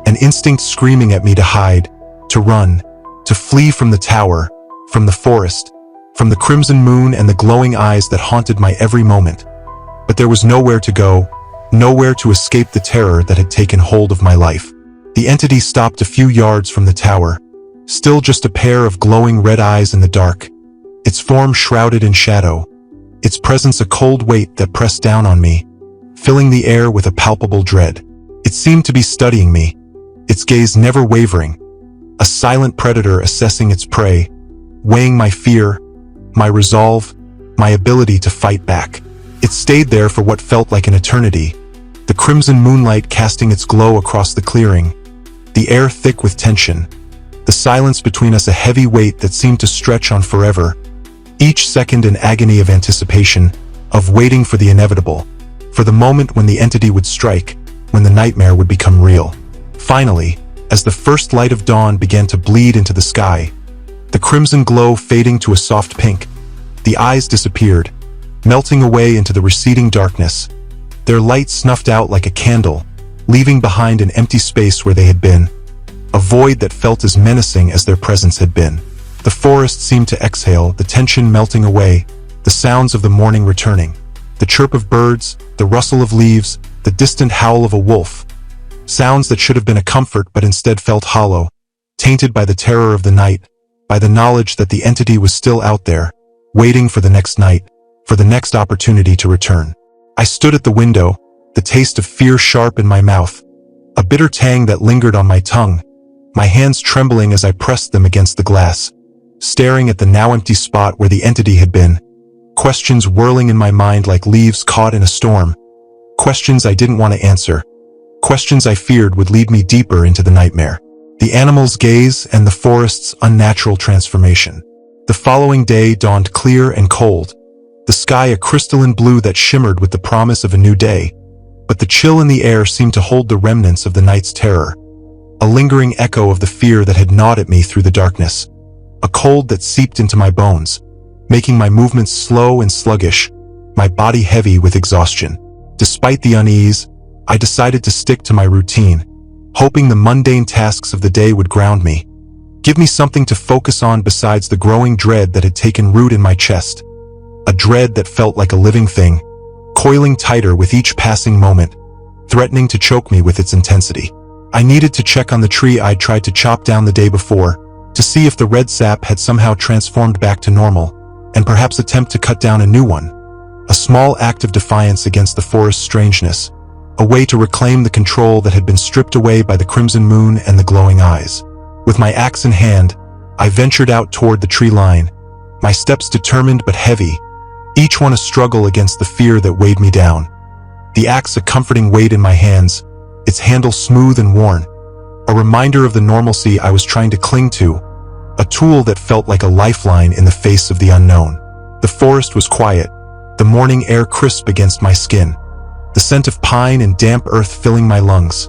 an instinct screaming at me to hide, to run, to flee from the tower, from the forest, from the crimson moon and the glowing eyes that haunted my every moment. But there was nowhere to go, nowhere to escape the terror that had taken hold of my life. The entity stopped a few yards from the tower, still just a pair of glowing red eyes in the dark, its form shrouded in shadow, its presence a cold weight that pressed down on me, filling the air with a palpable dread. It seemed to be studying me, its gaze never wavering, a silent predator assessing its prey, weighing my fear, my resolve, my ability to fight back. It stayed there for what felt like an eternity, the crimson moonlight casting its glow across the clearing, the air thick with tension, the silence between us a heavy weight that seemed to stretch on forever, each second an agony of anticipation, of waiting for the inevitable, for the moment when the entity would strike, when the nightmare would become real. Finally, as the first light of dawn began to bleed into the sky, the crimson glow fading to a soft pink, the eyes disappeared, melting away into the receding darkness, their light snuffed out like a candle, leaving behind an empty space where they had been, a void that felt as menacing as their presence had been. The forest seemed to exhale, the tension melting away, the sounds of the morning returning, the chirp of birds, the rustle of leaves, the distant howl of a wolf, sounds that should have been a comfort but instead felt hollow, tainted by the terror of the night, by the knowledge that the entity was still out there, waiting for the next night, for the next opportunity to return. I stood at the window, the taste of fear sharp in my mouth, a bitter tang that lingered on my tongue, my hands trembling as I pressed them against the glass, staring at the now empty spot where the entity had been, questions whirling in my mind like leaves caught in a storm, questions I didn't want to answer, questions I feared would lead me deeper into the nightmare. The animal's gaze and the forest's unnatural transformation. The following day dawned clear and cold, the sky a crystalline blue that shimmered with the promise of a new day, but the chill in the air seemed to hold the remnants of the night's terror, a lingering echo of the fear that had gnawed at me through the darkness, a cold that seeped into my bones, making my movements slow and sluggish, my body heavy with exhaustion. Despite the unease, I decided to stick to my routine, hoping the mundane tasks of the day would ground me, give me something to focus on besides the growing dread that had taken root in my chest, a dread that felt like a living thing, coiling tighter with each passing moment, threatening to choke me with its intensity. I needed to check on the tree I'd tried to chop down the day before, to see if the red sap had somehow transformed back to normal, and perhaps attempt to cut down a new one. A small act of defiance against the forest's strangeness, a way to reclaim the control that had been stripped away by the crimson moon and the glowing eyes. With my axe in hand, I ventured out toward the tree line, my steps determined but heavy, each one a struggle against the fear that weighed me down. The axe a comforting weight in my hands, its handle smooth and worn, a reminder of the normalcy I was trying to cling to, a tool that felt like a lifeline in the face of the unknown. The forest was quiet, the morning air crisp against my skin, the scent of pine and damp earth filling my lungs,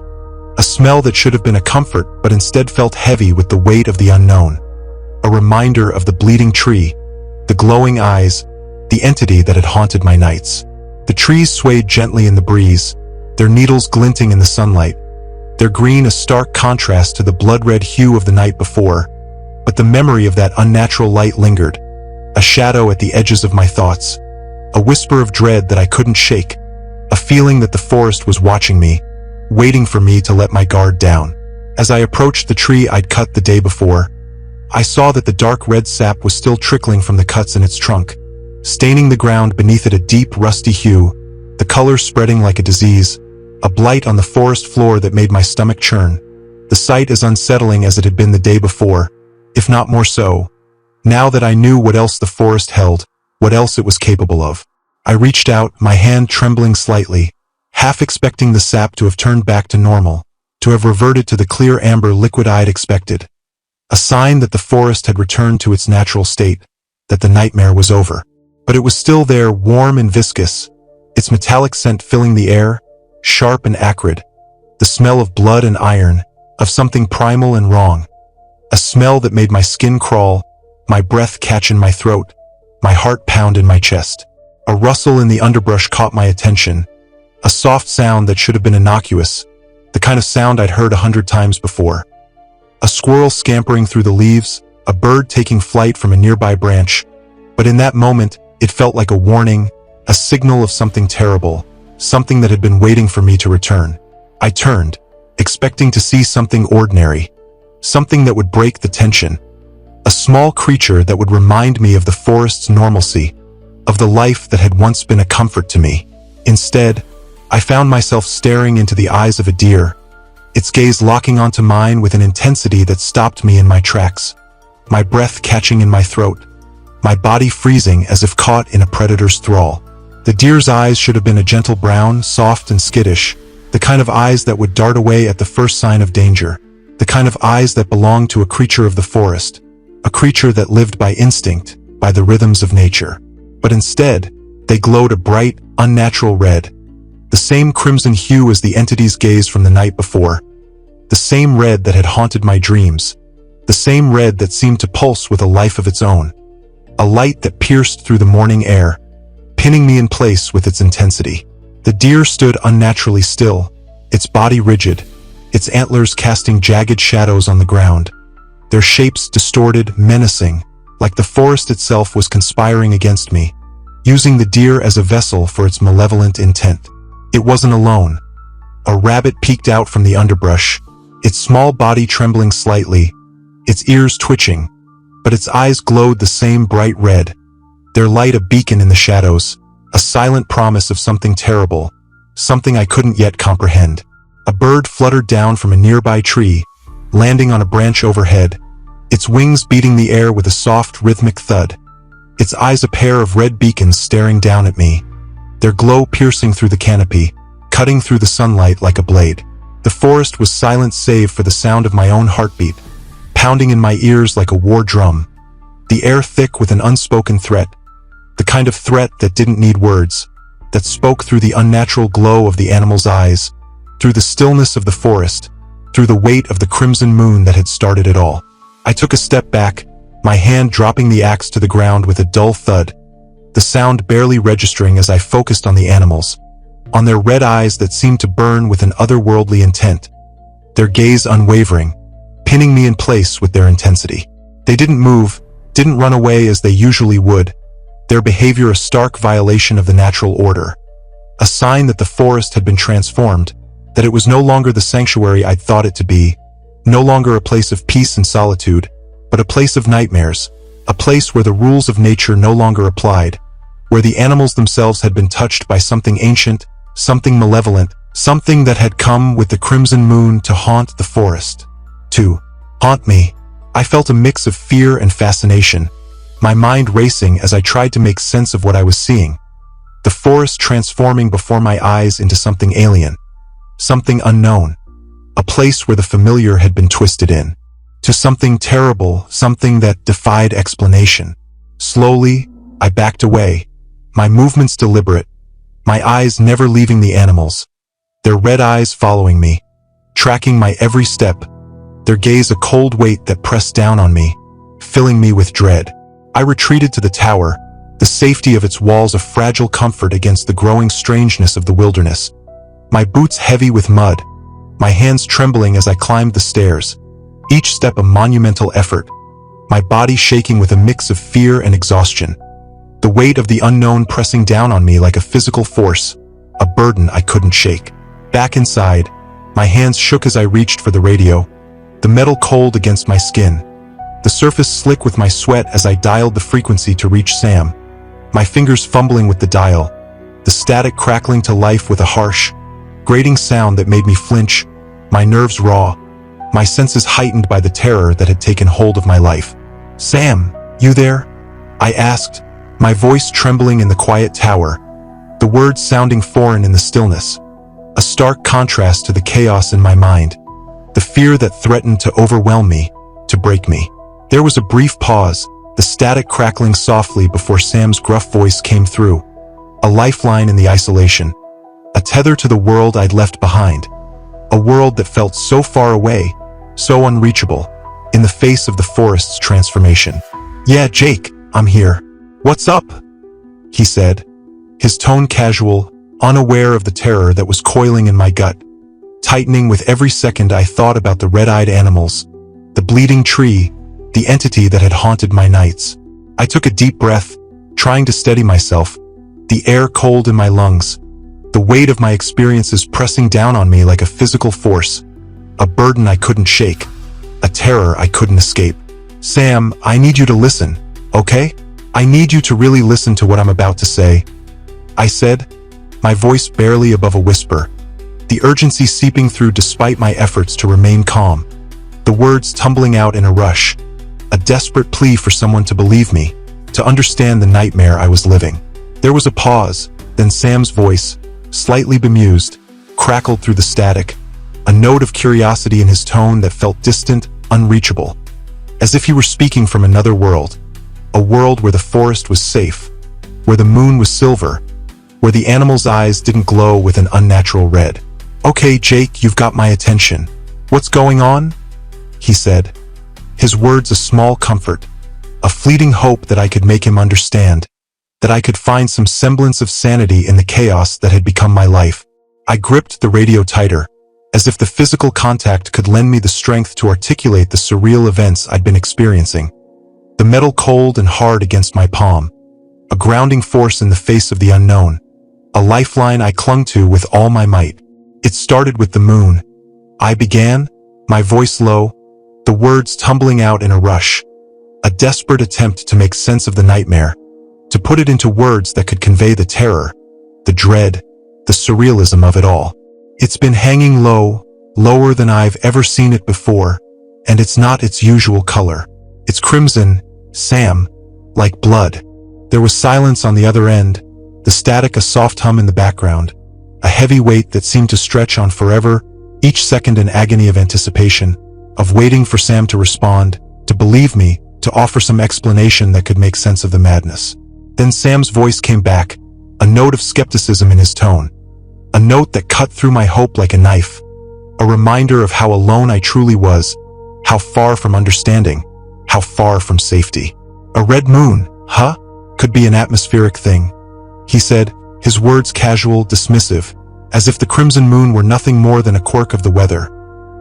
a smell that should have been a comfort but instead felt heavy with the weight of the unknown, a reminder of the bleeding tree, the glowing eyes, the entity that had haunted my nights. The trees swayed gently in the breeze, their needles glinting in the sunlight, their green a stark contrast to the blood-red hue of the night before, but the memory of that unnatural light lingered, a shadow at the edges of my thoughts, a whisper of dread that I couldn't shake, a feeling that the forest was watching me, waiting for me to let my guard down. As I approached the tree I'd cut the day before, I saw that the dark red sap was still trickling from the cuts in its trunk, staining the ground beneath it a deep, rusty hue, the color spreading like a disease, a blight on the forest floor that made my stomach churn. The sight as unsettling as it had been the day before, if not more so. Now that I knew what else the forest held, what else it was capable of, I reached out, my hand trembling slightly, half expecting the sap to have turned back to normal, to have reverted to the clear amber liquid I'd expected. A sign that the forest had returned to its natural state, that the nightmare was over. But it was still there, warm and viscous, its metallic scent filling the air, sharp and acrid, the smell of blood and iron, of something primal and wrong, a smell that made my skin crawl, my breath catch in my throat, my heart pound in my chest. A rustle in the underbrush caught my attention, a soft sound that should have been innocuous, the kind of sound I'd heard 100 times before. A squirrel scampering through the leaves, a bird taking flight from a nearby branch, but in that moment, it felt like a warning, a signal of something terrible, something that had been waiting for me to return. I turned, expecting to see something ordinary, something that would break the tension, a small creature that would remind me of the forest's normalcy, of the life that had once been a comfort to me. Instead, I found myself staring into the eyes of a deer, its gaze locking onto mine with an intensity that stopped me in my tracks, my breath catching in my throat, my body freezing as if caught in a predator's thrall. The deer's eyes should have been a gentle brown, soft and skittish, the kind of eyes that would dart away at the first sign of danger, the kind of eyes that belonged to a creature of the forest, a creature that lived by instinct, by the rhythms of nature. But instead, they glowed a bright, unnatural red, the same crimson hue as the entity's gaze from the night before, the same red that had haunted my dreams, the same red that seemed to pulse with a life of its own, a light that pierced through the morning air, pinning me in place with its intensity. The deer stood unnaturally still, its body rigid, its antlers casting jagged shadows on the ground, their shapes distorted, menacing, like the forest itself was conspiring against me, using the deer as a vessel for its malevolent intent. It wasn't alone. A rabbit peeked out from the underbrush, its small body trembling slightly, its ears twitching, but its eyes glowed the same bright red, their light a beacon in the shadows, a silent promise of something terrible, something I couldn't yet comprehend. A bird fluttered down from a nearby tree, landing on a branch overhead, its wings beating the air with a soft, rhythmic thud, its eyes a pair of red beacons staring down at me, their glow piercing through the canopy, cutting through the sunlight like a blade. The forest was silent save for the sound of my own heartbeat, pounding in my ears like a war drum, the air thick with an unspoken threat, the kind of threat that didn't need words, that spoke through the unnatural glow of the animal's eyes, through the stillness of the forest, through the weight of the crimson moon that had started it all. I took a step back, my hand dropping the axe to the ground with a dull thud, the sound barely registering as I focused on the animals, on their red eyes that seemed to burn with an otherworldly intent, their gaze unwavering, pinning me in place with their intensity. They didn't move, didn't run away as they usually would, their behavior a stark violation of the natural order, a sign that the forest had been transformed, that it was no longer the sanctuary I'd thought it to be, no longer a place of peace and solitude, but a place of nightmares, a place where the rules of nature no longer applied, where the animals themselves had been touched by something ancient, something malevolent, something that had come with the crimson moon to haunt the forest. 2. Haunt me. I felt a mix of fear and fascination, my mind racing as I tried to make sense of what I was seeing. The forest transforming before my eyes into something alien, something unknown, a place where the familiar had been twisted in, to something terrible, something that defied explanation. Slowly, I backed away, my movements deliberate, my eyes never leaving the animals, their red eyes following me, tracking my every step, their gaze a cold weight that pressed down on me, filling me with dread. I retreated to the tower, the safety of its walls a fragile comfort against the growing strangeness of the wilderness. My boots heavy with mud, my hands trembling as I climbed the stairs, each step a monumental effort, my body shaking with a mix of fear and exhaustion. The weight of the unknown pressing down on me like a physical force, a burden I couldn't shake. Back inside, my hands shook as I reached for the radio, the metal cold against my skin, the surface slick with my sweat as I dialed the frequency to reach Sam, my fingers fumbling with the dial, the static crackling to life with a harsh, grating sound that made me flinch, my nerves raw, my senses heightened by the terror that had taken hold of my life. "Sam, you there?" I asked, my voice trembling in the quiet tower, the words sounding foreign in the stillness, a stark contrast to the chaos in my mind, the fear that threatened to overwhelm me, to break me. There was a brief pause, the static crackling softly before Sam's gruff voice came through, a lifeline in the isolation, a tether to the world I'd left behind, a world that felt so far away, so unreachable, in the face of the forest's transformation. "Yeah, Jake, I'm here. What's up?" he said, his tone casual, unaware of the terror that was coiling in my gut, tightening with every second I thought about the red-eyed animals, the bleeding tree, the entity that had haunted my nights. I took a deep breath, trying to steady myself, the air cold in my lungs, the weight of my experiences pressing down on me like a physical force, a burden I couldn't shake, a terror I couldn't escape. "Sam, I need you to listen, okay? I need you to really listen to what I'm about to say," I said, my voice barely above a whisper, the urgency seeping through despite my efforts to remain calm, the words tumbling out in a rush, a desperate plea for someone to believe me, to understand the nightmare I was living. There was a pause, then Sam's voice, slightly bemused, crackled through the static, a note of curiosity in his tone that felt distant, unreachable, as if he were speaking from another world, a world where the forest was safe, where the moon was silver, where the animals' eyes didn't glow with an unnatural red. "Okay, Jake, you've got my attention. What's going on?" he said, his words a small comfort, a fleeting hope that I could make him understand, that I could find some semblance of sanity in the chaos that had become my life. I gripped the radio tighter, as if the physical contact could lend me the strength to articulate the surreal events I'd been experiencing. The metal cold and hard against my palm, a grounding force in the face of the unknown, a lifeline I clung to with all my might. "It started with the moon," I began, my voice low, the words tumbling out in a rush, a desperate attempt to make sense of the nightmare, to put it into words that could convey the terror, the dread, the surrealism of it all. "It's been hanging low, lower than I've ever seen it before, and it's not its usual color. It's crimson, Sam, like blood." There was silence on the other end, the static a soft hum in the background, a heavy weight that seemed to stretch on forever, each second an agony of anticipation, of waiting for Sam to respond, to believe me, to offer some explanation that could make sense of the madness. Then Sam's voice came back, a note of skepticism in his tone, a note that cut through my hope like a knife, a reminder of how alone I truly was, how far from understanding, how far from safety. "A red moon, huh? Could be an atmospheric thing," he said, his words casual, dismissive, as if the crimson moon were nothing more than a quirk of the weather,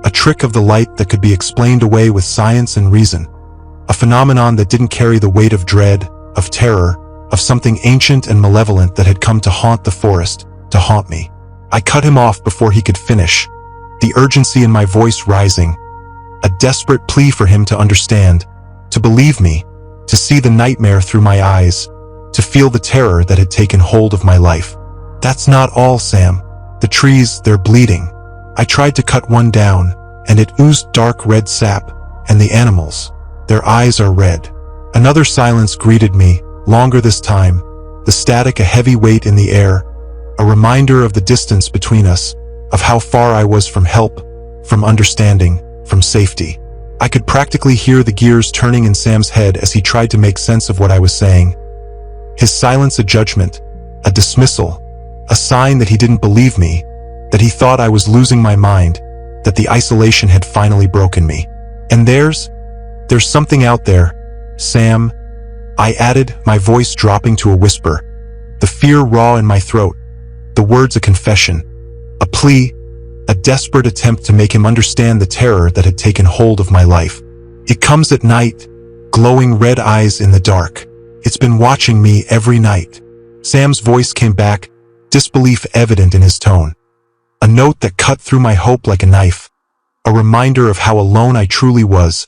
a trick of the light that could be explained away with science and reason, a phenomenon that didn't carry the weight of dread, of terror, of something ancient and malevolent that had come to haunt the forest, to haunt me. I cut him off before he could finish, the urgency in my voice rising, a desperate plea for him to understand, to believe me, to see the nightmare through my eyes, to feel the terror that had taken hold of my life. "That's not all, Sam. The trees, they're bleeding." I tried to cut one down, and it oozed dark red sap, And the animals, their eyes are red. Another silence greeted me, longer this time, the static a heavy weight in the air, a reminder of the distance between us, of how far I was from help, from understanding, from safety. I could practically hear the gears turning in Sam's head as he tried to make sense of what I was saying. His silence a judgment, a dismissal, a sign that he didn't believe me, that he thought I was losing my mind, that the isolation had finally broken me. And there's something out there, Sam, I added, my voice dropping to a whisper, the fear raw in my throat, the words a confession, a plea, a desperate attempt to make him understand the terror that had taken hold of my life. It comes at night, glowing red eyes in the dark. It's been watching me every night. Sam's voice came back, disbelief evident in his tone. A note that cut through my hope like a knife. A reminder of how alone I truly was,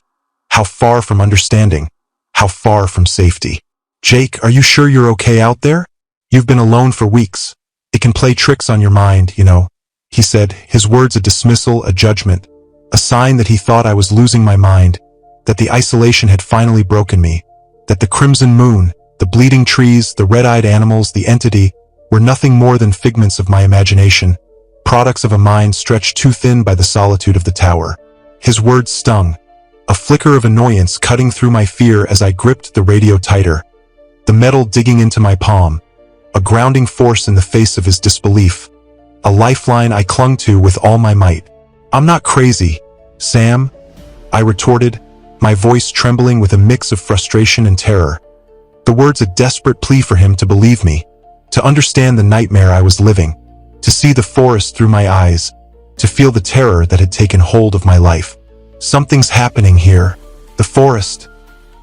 how far from understanding, how far from safety. Jake, are you sure you're okay out there? You've been alone for weeks. It can play tricks on your mind, you know, he said, his words a dismissal, a judgment, a sign that he thought I was losing my mind, that the isolation had finally broken me, that the crimson moon, the bleeding trees, the red-eyed animals, the entity, were nothing more than figments of my imagination, products of a mind stretched too thin by the solitude of the tower. His words stung, a flicker of annoyance cutting through my fear as I gripped the radio tighter, the metal digging into my palm, a grounding force in the face of his disbelief, a lifeline I clung to with all my might. I'm not crazy, Sam, I retorted, my voice trembling with a mix of frustration and terror. The words a desperate plea for him to believe me, to understand the nightmare I was living, to see the forest through my eyes, to feel the terror that had taken hold of my life. Something's happening here. The forest.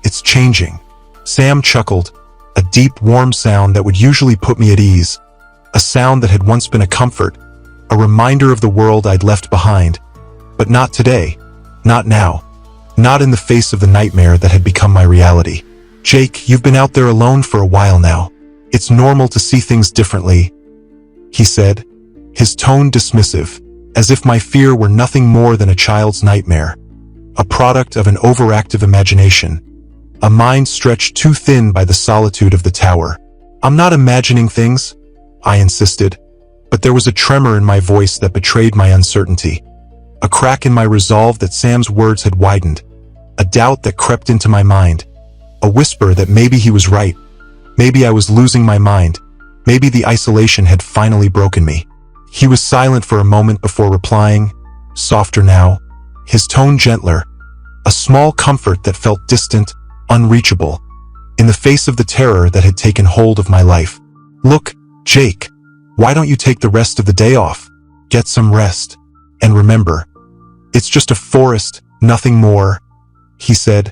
It's changing. Sam chuckled, a deep, warm sound that would usually put me at ease, a sound that had once been a comfort, a reminder of the world I'd left behind. But not today. Not now. Not in the face of the nightmare that had become my reality. Jake, you've been out there alone for a while now. It's normal to see things differently, he said, his tone dismissive, as if my fear were nothing more than a child's nightmare, a product of an overactive imagination, a mind stretched too thin by the solitude of the tower. I'm not imagining things, I insisted, but there was a tremor in my voice that betrayed my uncertainty, a crack in my resolve that Sam's words had widened, a doubt that crept into my mind, a whisper that maybe he was right, maybe I was losing my mind, maybe the isolation had finally broken me. He was silent for a moment before replying, softer now, his tone gentler, a small comfort that felt distant, unreachable, in the face of the terror that had taken hold of my life. Look, Jake, why don't you take the rest of the day off? Get some rest. And remember, it's just a forest, nothing more, he said,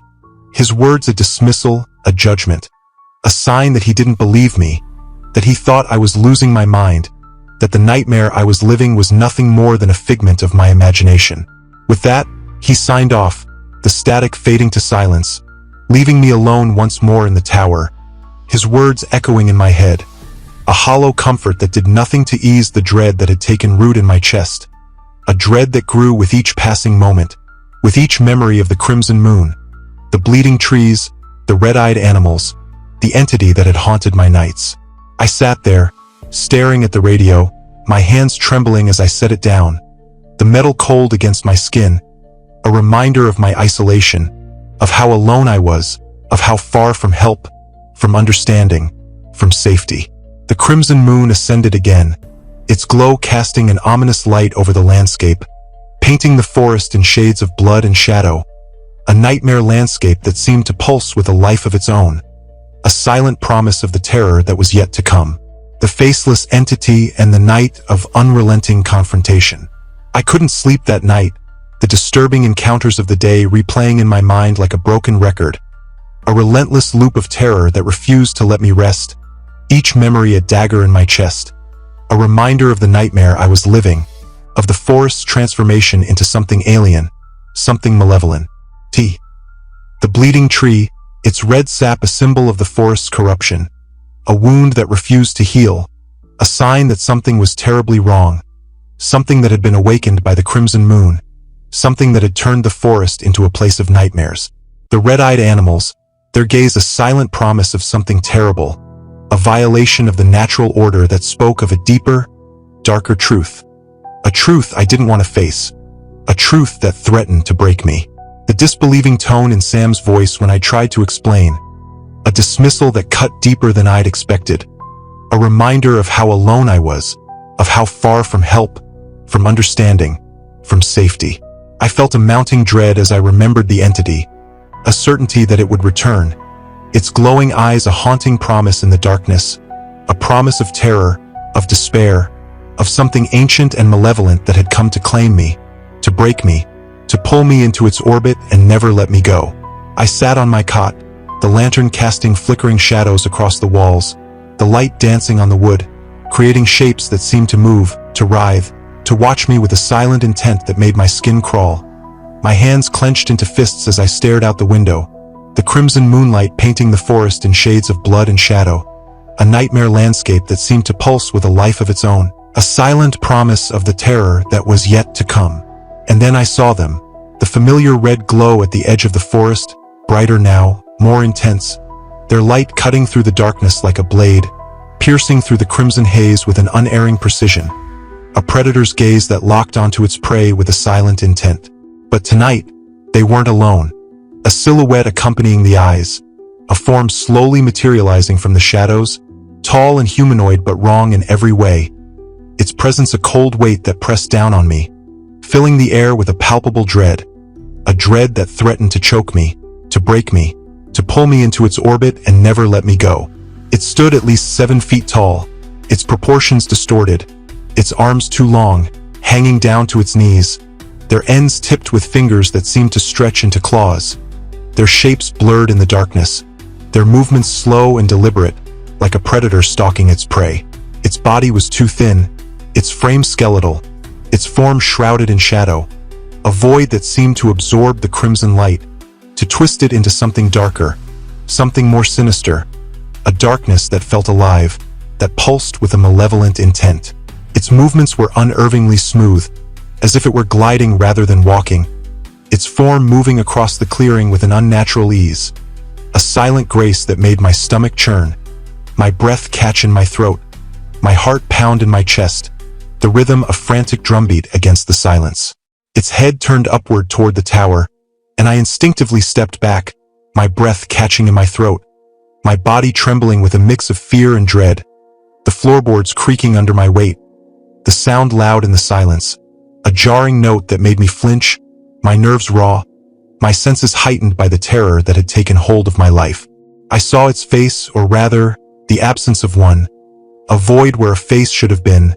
his words a dismissal, a judgment, a sign that he didn't believe me, that he thought I was losing my mind, that the nightmare I was living was nothing more than a figment of my imagination. With that, he signed off, the static fading to silence, leaving me alone once more in the tower, his words echoing in my head, a hollow comfort that did nothing to ease the dread that had taken root in my chest, a dread that grew with each passing moment, with each memory of the crimson moon, the bleeding trees, the red-eyed animals, the entity that had haunted my nights. I sat there, staring at the radio, my hands trembling as I set it down, the metal cold against my skin, a reminder of my isolation, of how alone I was, of how far from help, from understanding, from safety. The crimson moon ascended again, its glow casting an ominous light over the landscape, painting the forest in shades of blood and shadow, a nightmare landscape that seemed to pulse with a life of its own, a silent promise of the terror that was yet to come, the faceless entity and the night of unrelenting confrontation. I couldn't sleep that night, the disturbing encounters of the day replaying in my mind like a broken record, a relentless loop of terror that refused to let me rest, each memory a dagger in my chest, a reminder of the nightmare I was living, of the forest's transformation into something alien, something malevolent. The bleeding tree, its red sap a symbol of the forest's corruption, a wound that refused to heal, a sign that something was terribly wrong, something that had been awakened by the crimson moon, something that had turned the forest into a place of nightmares. The red-eyed animals, their gaze a silent promise of something terrible, a violation of the natural order that spoke of a deeper, darker truth. A truth I didn't want to face. A truth that threatened to break me. The disbelieving tone in Sam's voice when I tried to explain. A dismissal that cut deeper than I'd expected. A reminder of how alone I was, of how far from help, from understanding, from safety. I felt a mounting dread as I remembered the entity, a certainty that it would return, its glowing eyes a haunting promise in the darkness, a promise of terror, of despair, of something ancient and malevolent that had come to claim me, to break me, to pull me into its orbit and never let me go. I sat on my cot, the lantern casting flickering shadows across the walls, the light dancing on the wood, creating shapes that seemed to move, to writhe, to watch me with a silent intent that made my skin crawl. My hands clenched into fists as I stared out the window, the crimson moonlight painting the forest in shades of blood and shadow, a nightmare landscape that seemed to pulse with a life of its own, a silent promise of the terror that was yet to come. And then I saw them, the familiar red glow at the edge of the forest, brighter now, more intense, their light cutting through the darkness like a blade, piercing through the crimson haze with an unerring precision, a predator's gaze that locked onto its prey with a silent intent. But tonight, they weren't alone. A silhouette accompanying the eyes, a form slowly materializing from the shadows, tall and humanoid but wrong in every way. Its presence a cold weight that pressed down on me, filling the air with a palpable dread, a dread that threatened to choke me, to break me, to pull me into its orbit and never let me go. It stood at least 7 feet tall, its proportions distorted, its arms too long, hanging down to its knees, their ends tipped with fingers that seemed to stretch into claws, their shapes blurred in the darkness, their movements slow and deliberate, like a predator stalking its prey. Its body was too thin, its frame skeletal, its form shrouded in shadow, a void that seemed to absorb the crimson light, to twist it into something darker, something more sinister, a darkness that felt alive, that pulsed with a malevolent intent. Its movements were unervingly smooth, as if it were gliding rather than walking, its form moving across the clearing with an unnatural ease, a silent grace that made my stomach churn, my breath catch in my throat, my heart pound in my chest, the rhythm a frantic drumbeat against the silence. Its head turned upward toward the tower, and I instinctively stepped back, my breath catching in my throat, my body trembling with a mix of fear and dread, the floorboards creaking under my weight, the sound loud in the silence, a jarring note that made me flinch, my nerves raw, my senses heightened by the terror that had taken hold of my life. I saw its face, or rather, the absence of one, a void where a face should have been,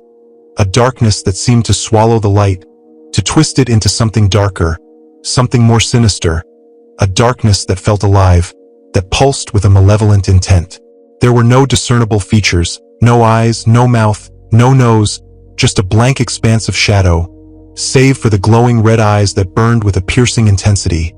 a darkness that seemed to swallow the light, to twist it into something darker, something more sinister, a darkness that felt alive, that pulsed with a malevolent intent. There were no discernible features, no eyes, no mouth, no nose, just a blank expanse of shadow, save for the glowing red eyes that burned with a piercing intensity,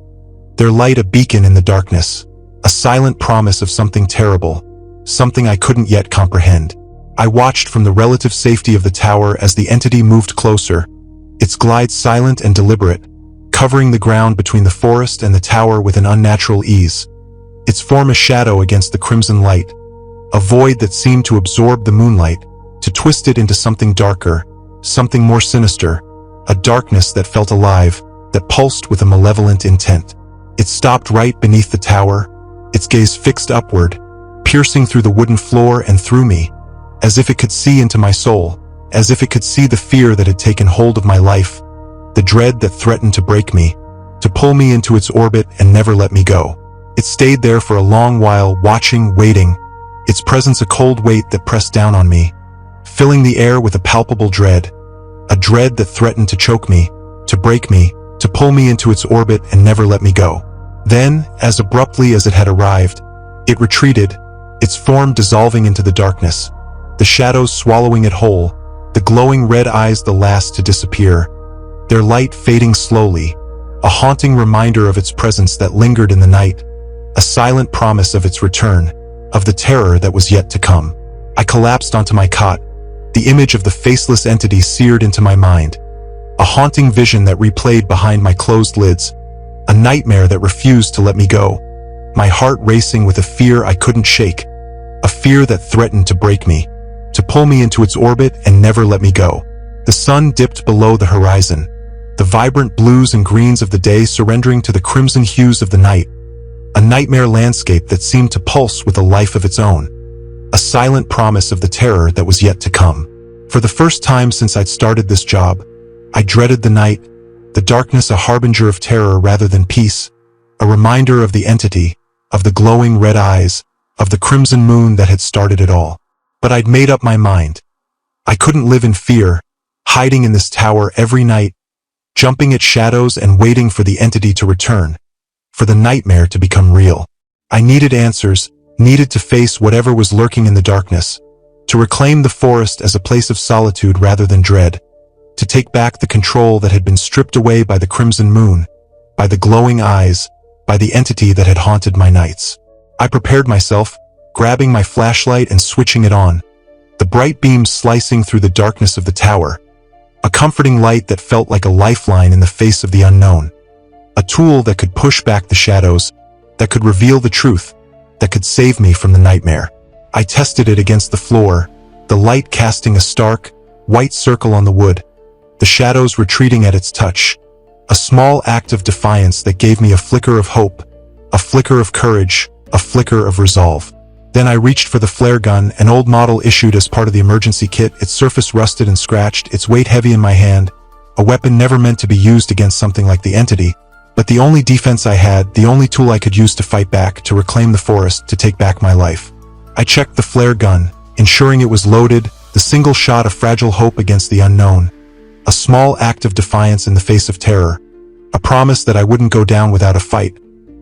their light a beacon in the darkness, a silent promise of something terrible, something I couldn't yet comprehend. I watched from the relative safety of the tower as the entity moved closer, its glide silent and deliberate, covering the ground between the forest and the tower with an unnatural ease, its form a shadow against the crimson light, a void that seemed to absorb the moonlight, to twist it into something darker, something more sinister, a darkness that felt alive, that pulsed with a malevolent intent. It stopped right beneath the tower, its gaze fixed upward, piercing through the wooden floor and through me, as if it could see into my soul, as if it could see the fear that had taken hold of my life, the dread that threatened to break me, to pull me into its orbit and never let me go. It stayed there for a long while, watching, waiting, its presence a cold weight that pressed down on me, filling the air with a palpable dread, a dread that threatened to choke me, to break me, to pull me into its orbit and never let me go. Then, as abruptly as it had arrived, it retreated, its form dissolving into the darkness, the shadows swallowing it whole, the glowing red eyes the last to disappear, their light fading slowly, a haunting reminder of its presence that lingered in the night, a silent promise of its return, of the terror that was yet to come. I collapsed onto my cot, the image of the faceless entity seared into my mind, a haunting vision that replayed behind my closed lids, a nightmare that refused to let me go, my heart racing with a fear I couldn't shake, a fear that threatened to break me, to pull me into its orbit and never let me go. The sun dipped below the horizon, the vibrant blues and greens of the day surrendering to the crimson hues of the night, a nightmare landscape that seemed to pulse with a life of its own, a silent promise of the terror that was yet to come. For the first time since I'd started this job, I dreaded the night, the darkness a harbinger of terror rather than peace, a reminder of the entity, of the glowing red eyes, of the crimson moon that had started it all. But I'd made up my mind. I couldn't live in fear, hiding in this tower every night, jumping at shadows and waiting for the entity to return, for the nightmare to become real. I needed answers, needed to face whatever was lurking in the darkness, to reclaim the forest as a place of solitude rather than dread, to take back the control that had been stripped away by the crimson moon, by the glowing eyes, by the entity that had haunted my nights. I prepared myself, grabbing my flashlight and switching it on, the bright beams slicing through the darkness of the tower, a comforting light that felt like a lifeline in the face of the unknown, a tool that could push back the shadows, that could reveal the truth, that could save me from the nightmare. I tested it against the floor, the light casting a stark, white circle on the wood, the shadows retreating at its touch, a small act of defiance that gave me a flicker of hope, a flicker of courage, a flicker of resolve. Then I reached for the flare gun, an old model issued as part of the emergency kit, its surface rusted and scratched, its weight heavy in my hand, a weapon never meant to be used against something like the entity, but the only defense I had, the only tool I could use to fight back, to reclaim the forest, to take back my life. I checked the flare gun, ensuring it was loaded, the single shot of fragile hope against the unknown, a small act of defiance in the face of terror, a promise that I wouldn't go down without a fight,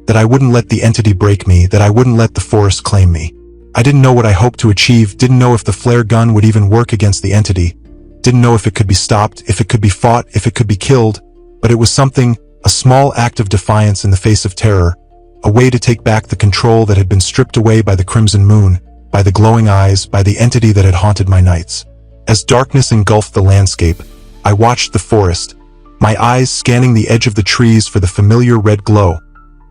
that I wouldn't let the entity break me, that I wouldn't let the forest claim me. I didn't know what I hoped to achieve, didn't know if the flare gun would even work against the entity, didn't know if it could be stopped, if it could be fought, if it could be killed, but it was something, a small act of defiance in the face of terror, a way to take back the control that had been stripped away by the crimson moon, by the glowing eyes, by the entity that had haunted my nights. As darkness engulfed the landscape, I watched the forest, my eyes scanning the edge of the trees for the familiar red glow,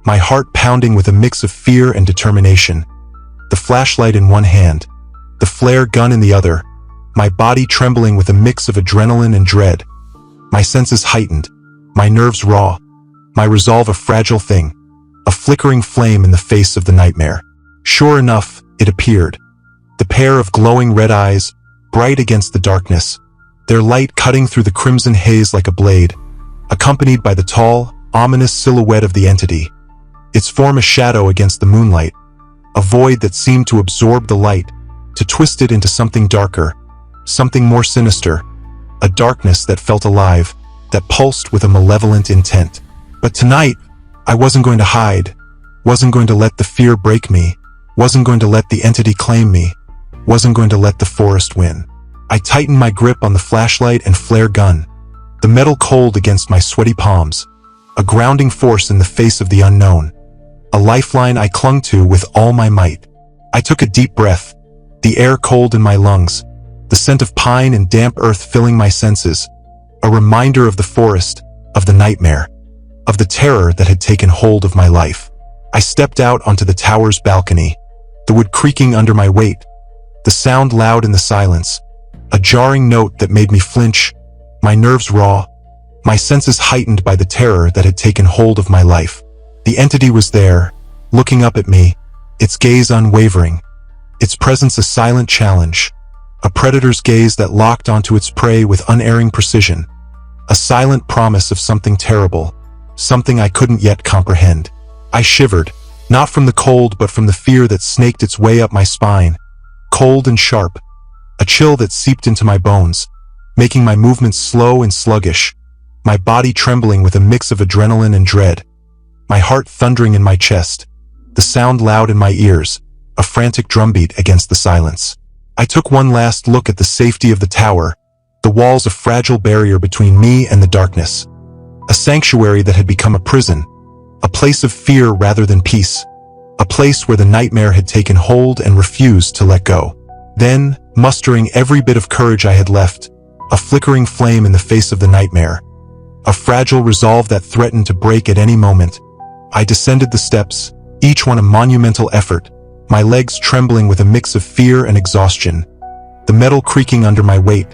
my heart pounding with a mix of fear and determination, the flashlight in one hand, the flare gun in the other, my body trembling with a mix of adrenaline and dread, my senses heightened, my nerves raw, my resolve a fragile thing, a flickering flame in the face of the nightmare. Sure enough, it appeared. The pair of glowing red eyes, bright against the darkness, their light cutting through the crimson haze like a blade, accompanied by the tall, ominous silhouette of the entity, its form a shadow against the moonlight, a void that seemed to absorb the light, to twist it into something darker, something more sinister, a darkness that felt alive, that pulsed with a malevolent intent. But tonight, I wasn't going to hide, wasn't going to let the fear break me, wasn't going to let the entity claim me, wasn't going to let the forest win. I tightened my grip on the flashlight and flare gun, the metal cold against my sweaty palms, a grounding force in the face of the unknown, a lifeline I clung to with all my might. I took a deep breath, the air cold in my lungs, the scent of pine and damp earth filling my senses, a reminder of the forest, of the nightmare, of the terror that had taken hold of my life. I stepped out onto the tower's balcony, the wood creaking under my weight, the sound loud in the silence, a jarring note that made me flinch, my nerves raw, my senses heightened by the terror that had taken hold of my life. The entity was there, looking up at me, its gaze unwavering, its presence a silent challenge, a predator's gaze that locked onto its prey with unerring precision, a silent promise of something terrible, something I couldn't yet comprehend. I shivered, not from the cold but from the fear that snaked its way up my spine, cold and sharp, a chill that seeped into my bones, making my movements slow and sluggish, my body trembling with a mix of adrenaline and dread, my heart thundering in my chest, the sound loud in my ears, a frantic drumbeat against the silence. I took one last look at the safety of the tower, the walls a fragile barrier between me and the darkness, a sanctuary that had become a prison, a place of fear rather than peace, a place where the nightmare had taken hold and refused to let go. Then, mustering every bit of courage I had left, a flickering flame in the face of the nightmare, a fragile resolve that threatened to break at any moment. I descended the steps, each one a monumental effort, my legs trembling with a mix of fear and exhaustion. The metal creaking under my weight,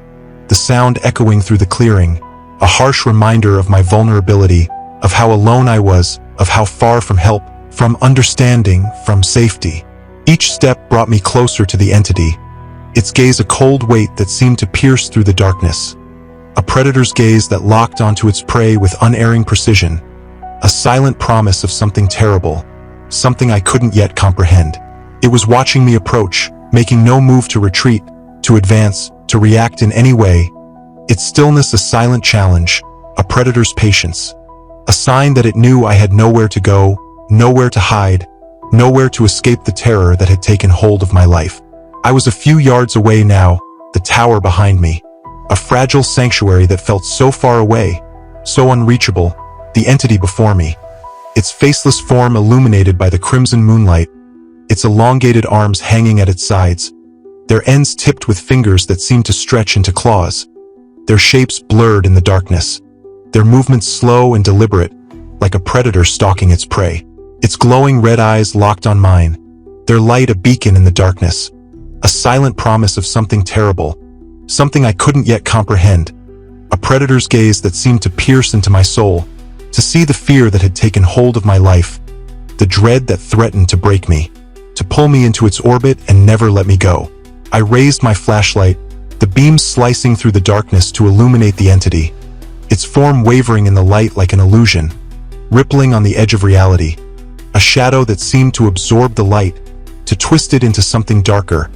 the sound echoing through the clearing, a harsh reminder of my vulnerability, of how alone I was, of how far from help, from understanding, from safety. Each step brought me closer to the entity, its gaze a cold weight that seemed to pierce through the darkness. A predator's gaze that locked onto its prey with unerring precision. A silent promise of something terrible, something I couldn't yet comprehend. It was watching me approach, making no move to retreat, to advance, to react in any way. Its stillness a silent challenge, a predator's patience. A sign that it knew I had nowhere to go, nowhere to hide, nowhere to escape the terror that had taken hold of my life. I was a few yards away now, the tower behind me. A fragile sanctuary that felt so far away, so unreachable, the entity before me. Its faceless form illuminated by the crimson moonlight, its elongated arms hanging at its sides, their ends tipped with fingers that seemed to stretch into claws, their shapes blurred in the darkness, their movements slow and deliberate, like a predator stalking its prey. Its glowing red eyes locked on mine, their light a beacon in the darkness, a silent promise of something terrible, something I couldn't yet comprehend, a predator's gaze that seemed to pierce into my soul, to see the fear that had taken hold of my life, the dread that threatened to break me, to pull me into its orbit and never let me go. I raised my flashlight, the beam slicing through the darkness to illuminate the entity, its form wavering in the light like an illusion, rippling on the edge of reality, a shadow that seemed to absorb the light, to twist it into something darker,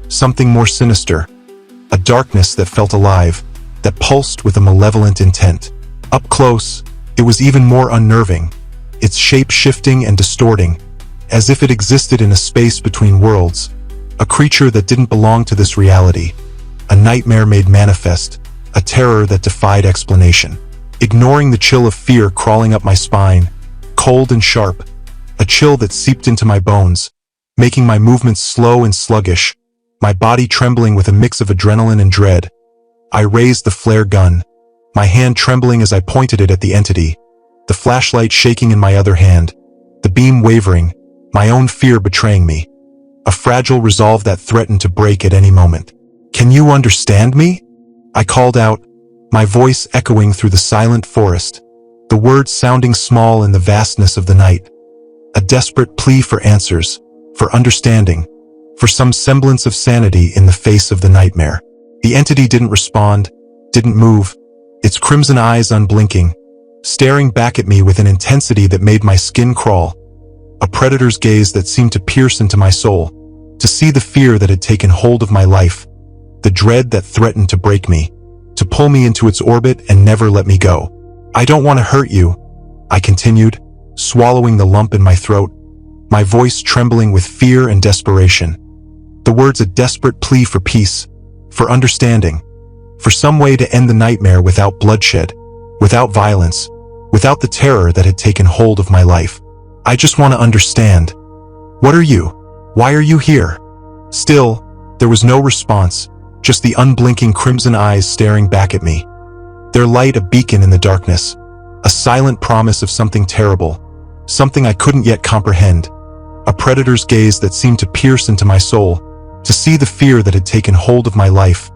something more sinister, a darkness that felt alive, that pulsed with a malevolent intent. Up close, it was even more unnerving, its shape shifting and distorting, as if it existed in a space between worlds, a creature that didn't belong to this reality, a nightmare made manifest, a terror that defied explanation. Ignoring the chill of fear crawling up my spine, cold and sharp, a chill that seeped into my bones, making my movements slow and sluggish, my body trembling with a mix of adrenaline and dread. I raised the flare gun, my hand trembling as I pointed it at the entity, the flashlight shaking in my other hand, the beam wavering, my own fear betraying me, a fragile resolve that threatened to break at any moment. "Can you understand me?" I called out, my voice echoing through the silent forest, the words sounding small in the vastness of the night. A desperate plea for answers, for understanding, for some semblance of sanity in the face of the nightmare. The entity didn't respond, didn't move, its crimson eyes unblinking, staring back at me with an intensity that made my skin crawl, a predator's gaze that seemed to pierce into my soul, to see the fear that had taken hold of my life, the dread that threatened to break me, to pull me into its orbit and never let me go. "I don't want to hurt you," I continued, swallowing the lump in my throat, my voice trembling with fear and desperation. The words a desperate plea for peace, for understanding, for some way to end the nightmare without bloodshed, without violence, without the terror that had taken hold of my life. "I just want to understand. What are you? Why are you here?" Still, there was no response, just the unblinking crimson eyes staring back at me, their light a beacon in the darkness, a silent promise of something terrible, something I couldn't yet comprehend, a predator's gaze that seemed to pierce into my soul, to see the fear that had taken hold of my life,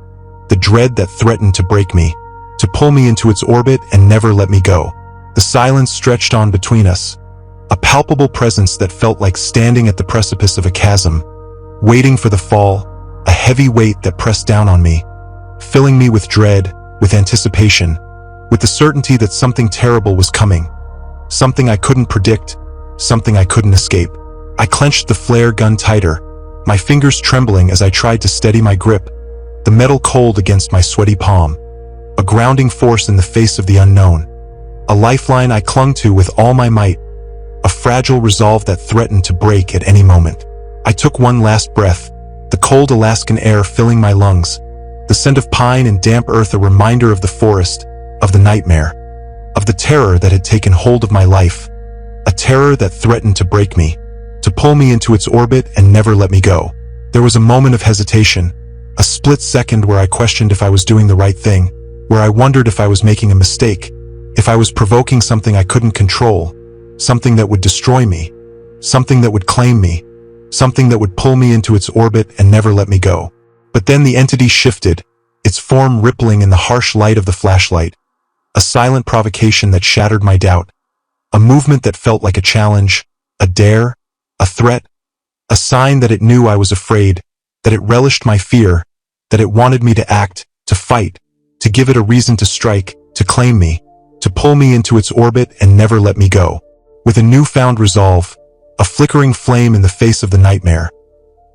the dread that threatened to break me, to pull me into its orbit and never let me go. The silence stretched on between us, a palpable presence that felt like standing at the precipice of a chasm, waiting for the fall, a heavy weight that pressed down on me, filling me with dread, with anticipation, with the certainty that something terrible was coming, something I couldn't predict, something I couldn't escape. I clenched the flare gun tighter, my fingers trembling as I tried to steady my grip, the metal cold against my sweaty palm, a grounding force in the face of the unknown, a lifeline I clung to with all my might, a fragile resolve that threatened to break at any moment. I took one last breath, the cold Alaskan air filling my lungs, the scent of pine and damp earth a reminder of the forest, of the nightmare, of the terror that had taken hold of my life, a terror that threatened to break me, to pull me into its orbit and never let me go. There was a moment of hesitation, a split second where I questioned if I was doing the right thing, where I wondered if I was making a mistake, if I was provoking something I couldn't control, something that would destroy me, something that would claim me, something that would pull me into its orbit and never let me go. But then the entity shifted, its form rippling in the harsh light of the flashlight, a silent provocation that shattered my doubt, a movement that felt like a challenge, a dare, a threat, a sign that it knew I was afraid, that it relished my fear, that it wanted me to act, to fight, to give it a reason to strike, to claim me, to pull me into its orbit and never let me go. With a newfound resolve, a flickering flame in the face of the nightmare,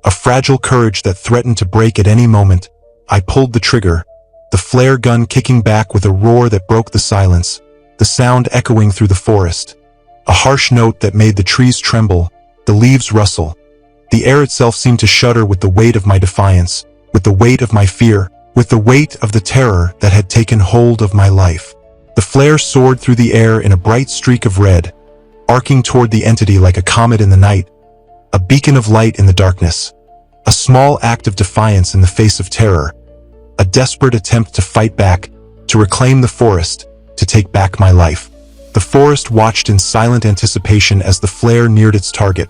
a fragile courage that threatened to break at any moment, I pulled the trigger, the flare gun kicking back with a roar that broke the silence, the sound echoing through the forest, a harsh note that made the trees tremble, the leaves rustle. The air itself seemed to shudder with the weight of my defiance, with the weight of my fear, with the weight of the terror that had taken hold of my life. The flare soared through the air in a bright streak of red, arcing toward the entity like a comet in the night, a beacon of light in the darkness, a small act of defiance in the face of terror, a desperate attempt to fight back, to reclaim the forest, to take back my life. The forest watched in silent anticipation as the flare neared its target,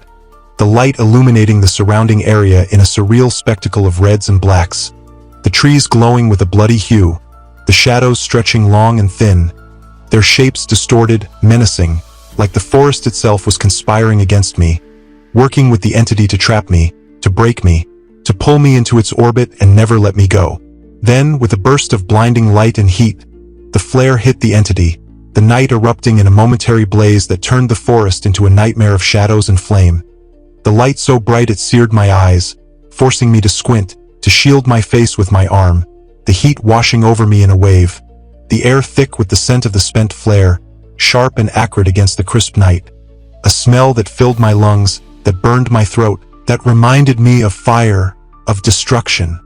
the light illuminating the surrounding area in a surreal spectacle of reds and blacks, the trees glowing with a bloody hue, the shadows stretching long and thin, their shapes distorted, menacing, like the forest itself was conspiring against me, working with the entity to trap me, to break me, to pull me into its orbit and never let me go. Then, with a burst of blinding light and heat, the flare hit the entity, the night erupting in a momentary blaze that turned the forest into a nightmare of shadows and flame. The light so bright it seared my eyes, forcing me to squint, to shield my face with my arm, the heat washing over me in a wave, the air thick with the scent of the spent flare, sharp and acrid against the crisp night, a smell that filled my lungs, that burned my throat, that reminded me of fire, of destruction,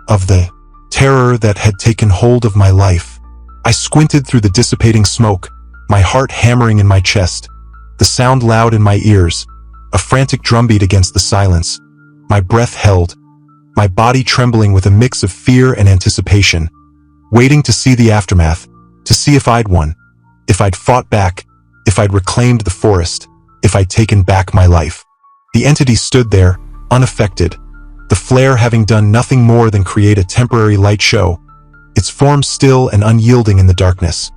of the terror that had taken hold of my life. I squinted through the dissipating smoke, my heart hammering in my chest, the sound loud in my ears, a frantic drumbeat against the silence, my breath held, my body trembling with a mix of fear and anticipation, waiting to see the aftermath, to see if I'd won, if I'd fought back, if I'd reclaimed the forest, if I'd taken back my life. The entity stood there, unaffected, the flare having done nothing more than create a temporary light show, its form still and unyielding in the darkness,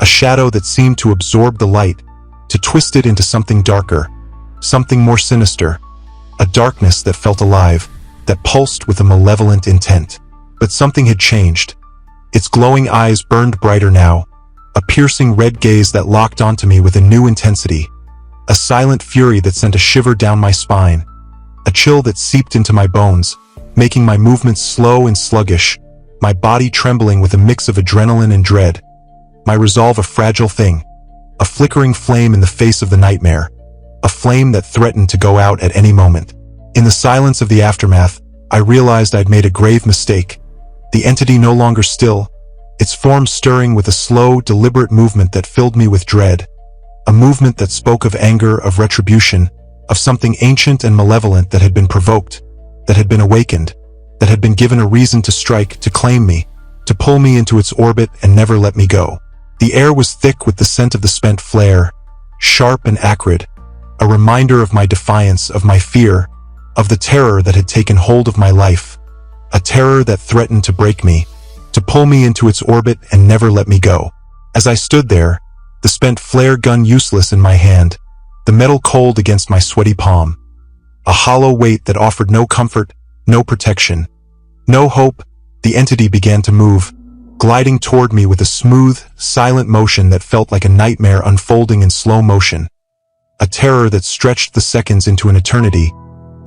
a shadow that seemed to absorb the light, to twist it into something darker, something more sinister, a darkness that felt alive, that pulsed with a malevolent intent. But something had changed. Its glowing eyes burned brighter now, a piercing red gaze that locked onto me with a new intensity, a silent fury that sent a shiver down my spine, a chill that seeped into my bones, making my movements slow and sluggish, my body trembling with a mix of adrenaline and dread, my resolve a fragile thing, a flickering flame in the face of the nightmare, a flame that threatened to go out at any moment. In the silence of the aftermath, I realized I'd made a grave mistake. The entity no longer still, its form stirring with a slow, deliberate movement that filled me with dread, a movement that spoke of anger, of retribution, of something ancient and malevolent that had been provoked, that had been awakened, that had been given a reason to strike, to claim me, to pull me into its orbit and never let me go. The air was thick with the scent of the spent flare, sharp and acrid, a reminder of my defiance, of my fear, of the terror that had taken hold of my life, a terror that threatened to break me, to pull me into its orbit and never let me go. As I stood there, the spent flare gun useless in my hand, the metal cold against my sweaty palm, a hollow weight that offered no comfort, no protection, no hope, the entity began to move, gliding toward me with a smooth, silent motion that felt like a nightmare unfolding in slow motion, a terror that stretched the seconds into an eternity,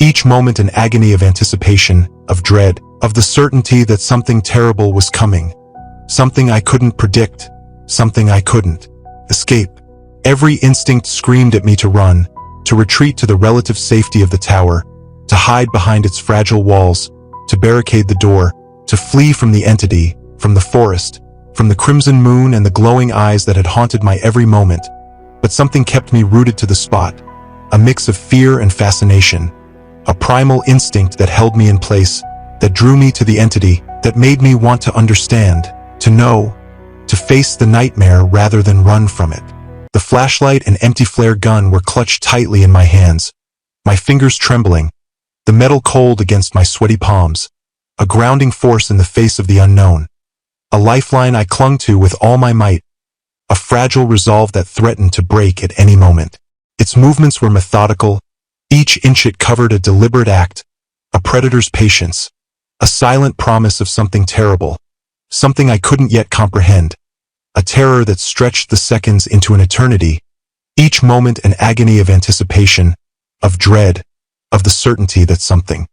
each moment an agony of anticipation, of dread, of the certainty that something terrible was coming, something I couldn't predict, something I couldn't escape. Every instinct screamed at me to run, to retreat to the relative safety of the tower, to hide behind its fragile walls, to barricade the door, to flee from the entity, from the forest, from the crimson moon and the glowing eyes that had haunted my every moment. But something kept me rooted to the spot, a mix of fear and fascination, a primal instinct that held me in place, that drew me to the entity, that made me want to understand, to know. to face the nightmare rather than run from it. The flashlight and empty flare gun were clutched tightly in my hands, my fingers trembling, the metal cold against my sweaty palms, a grounding force in the face of the unknown. A lifeline I clung to with all my might, a fragile resolve that threatened to break at any moment. Its movements were methodical, each inch it covered a deliberate act, a predator's patience, a silent promise of something terrible, something I couldn't yet comprehend, a terror that stretched the seconds into an eternity, each moment an agony of anticipation, of dread, of the certainty that something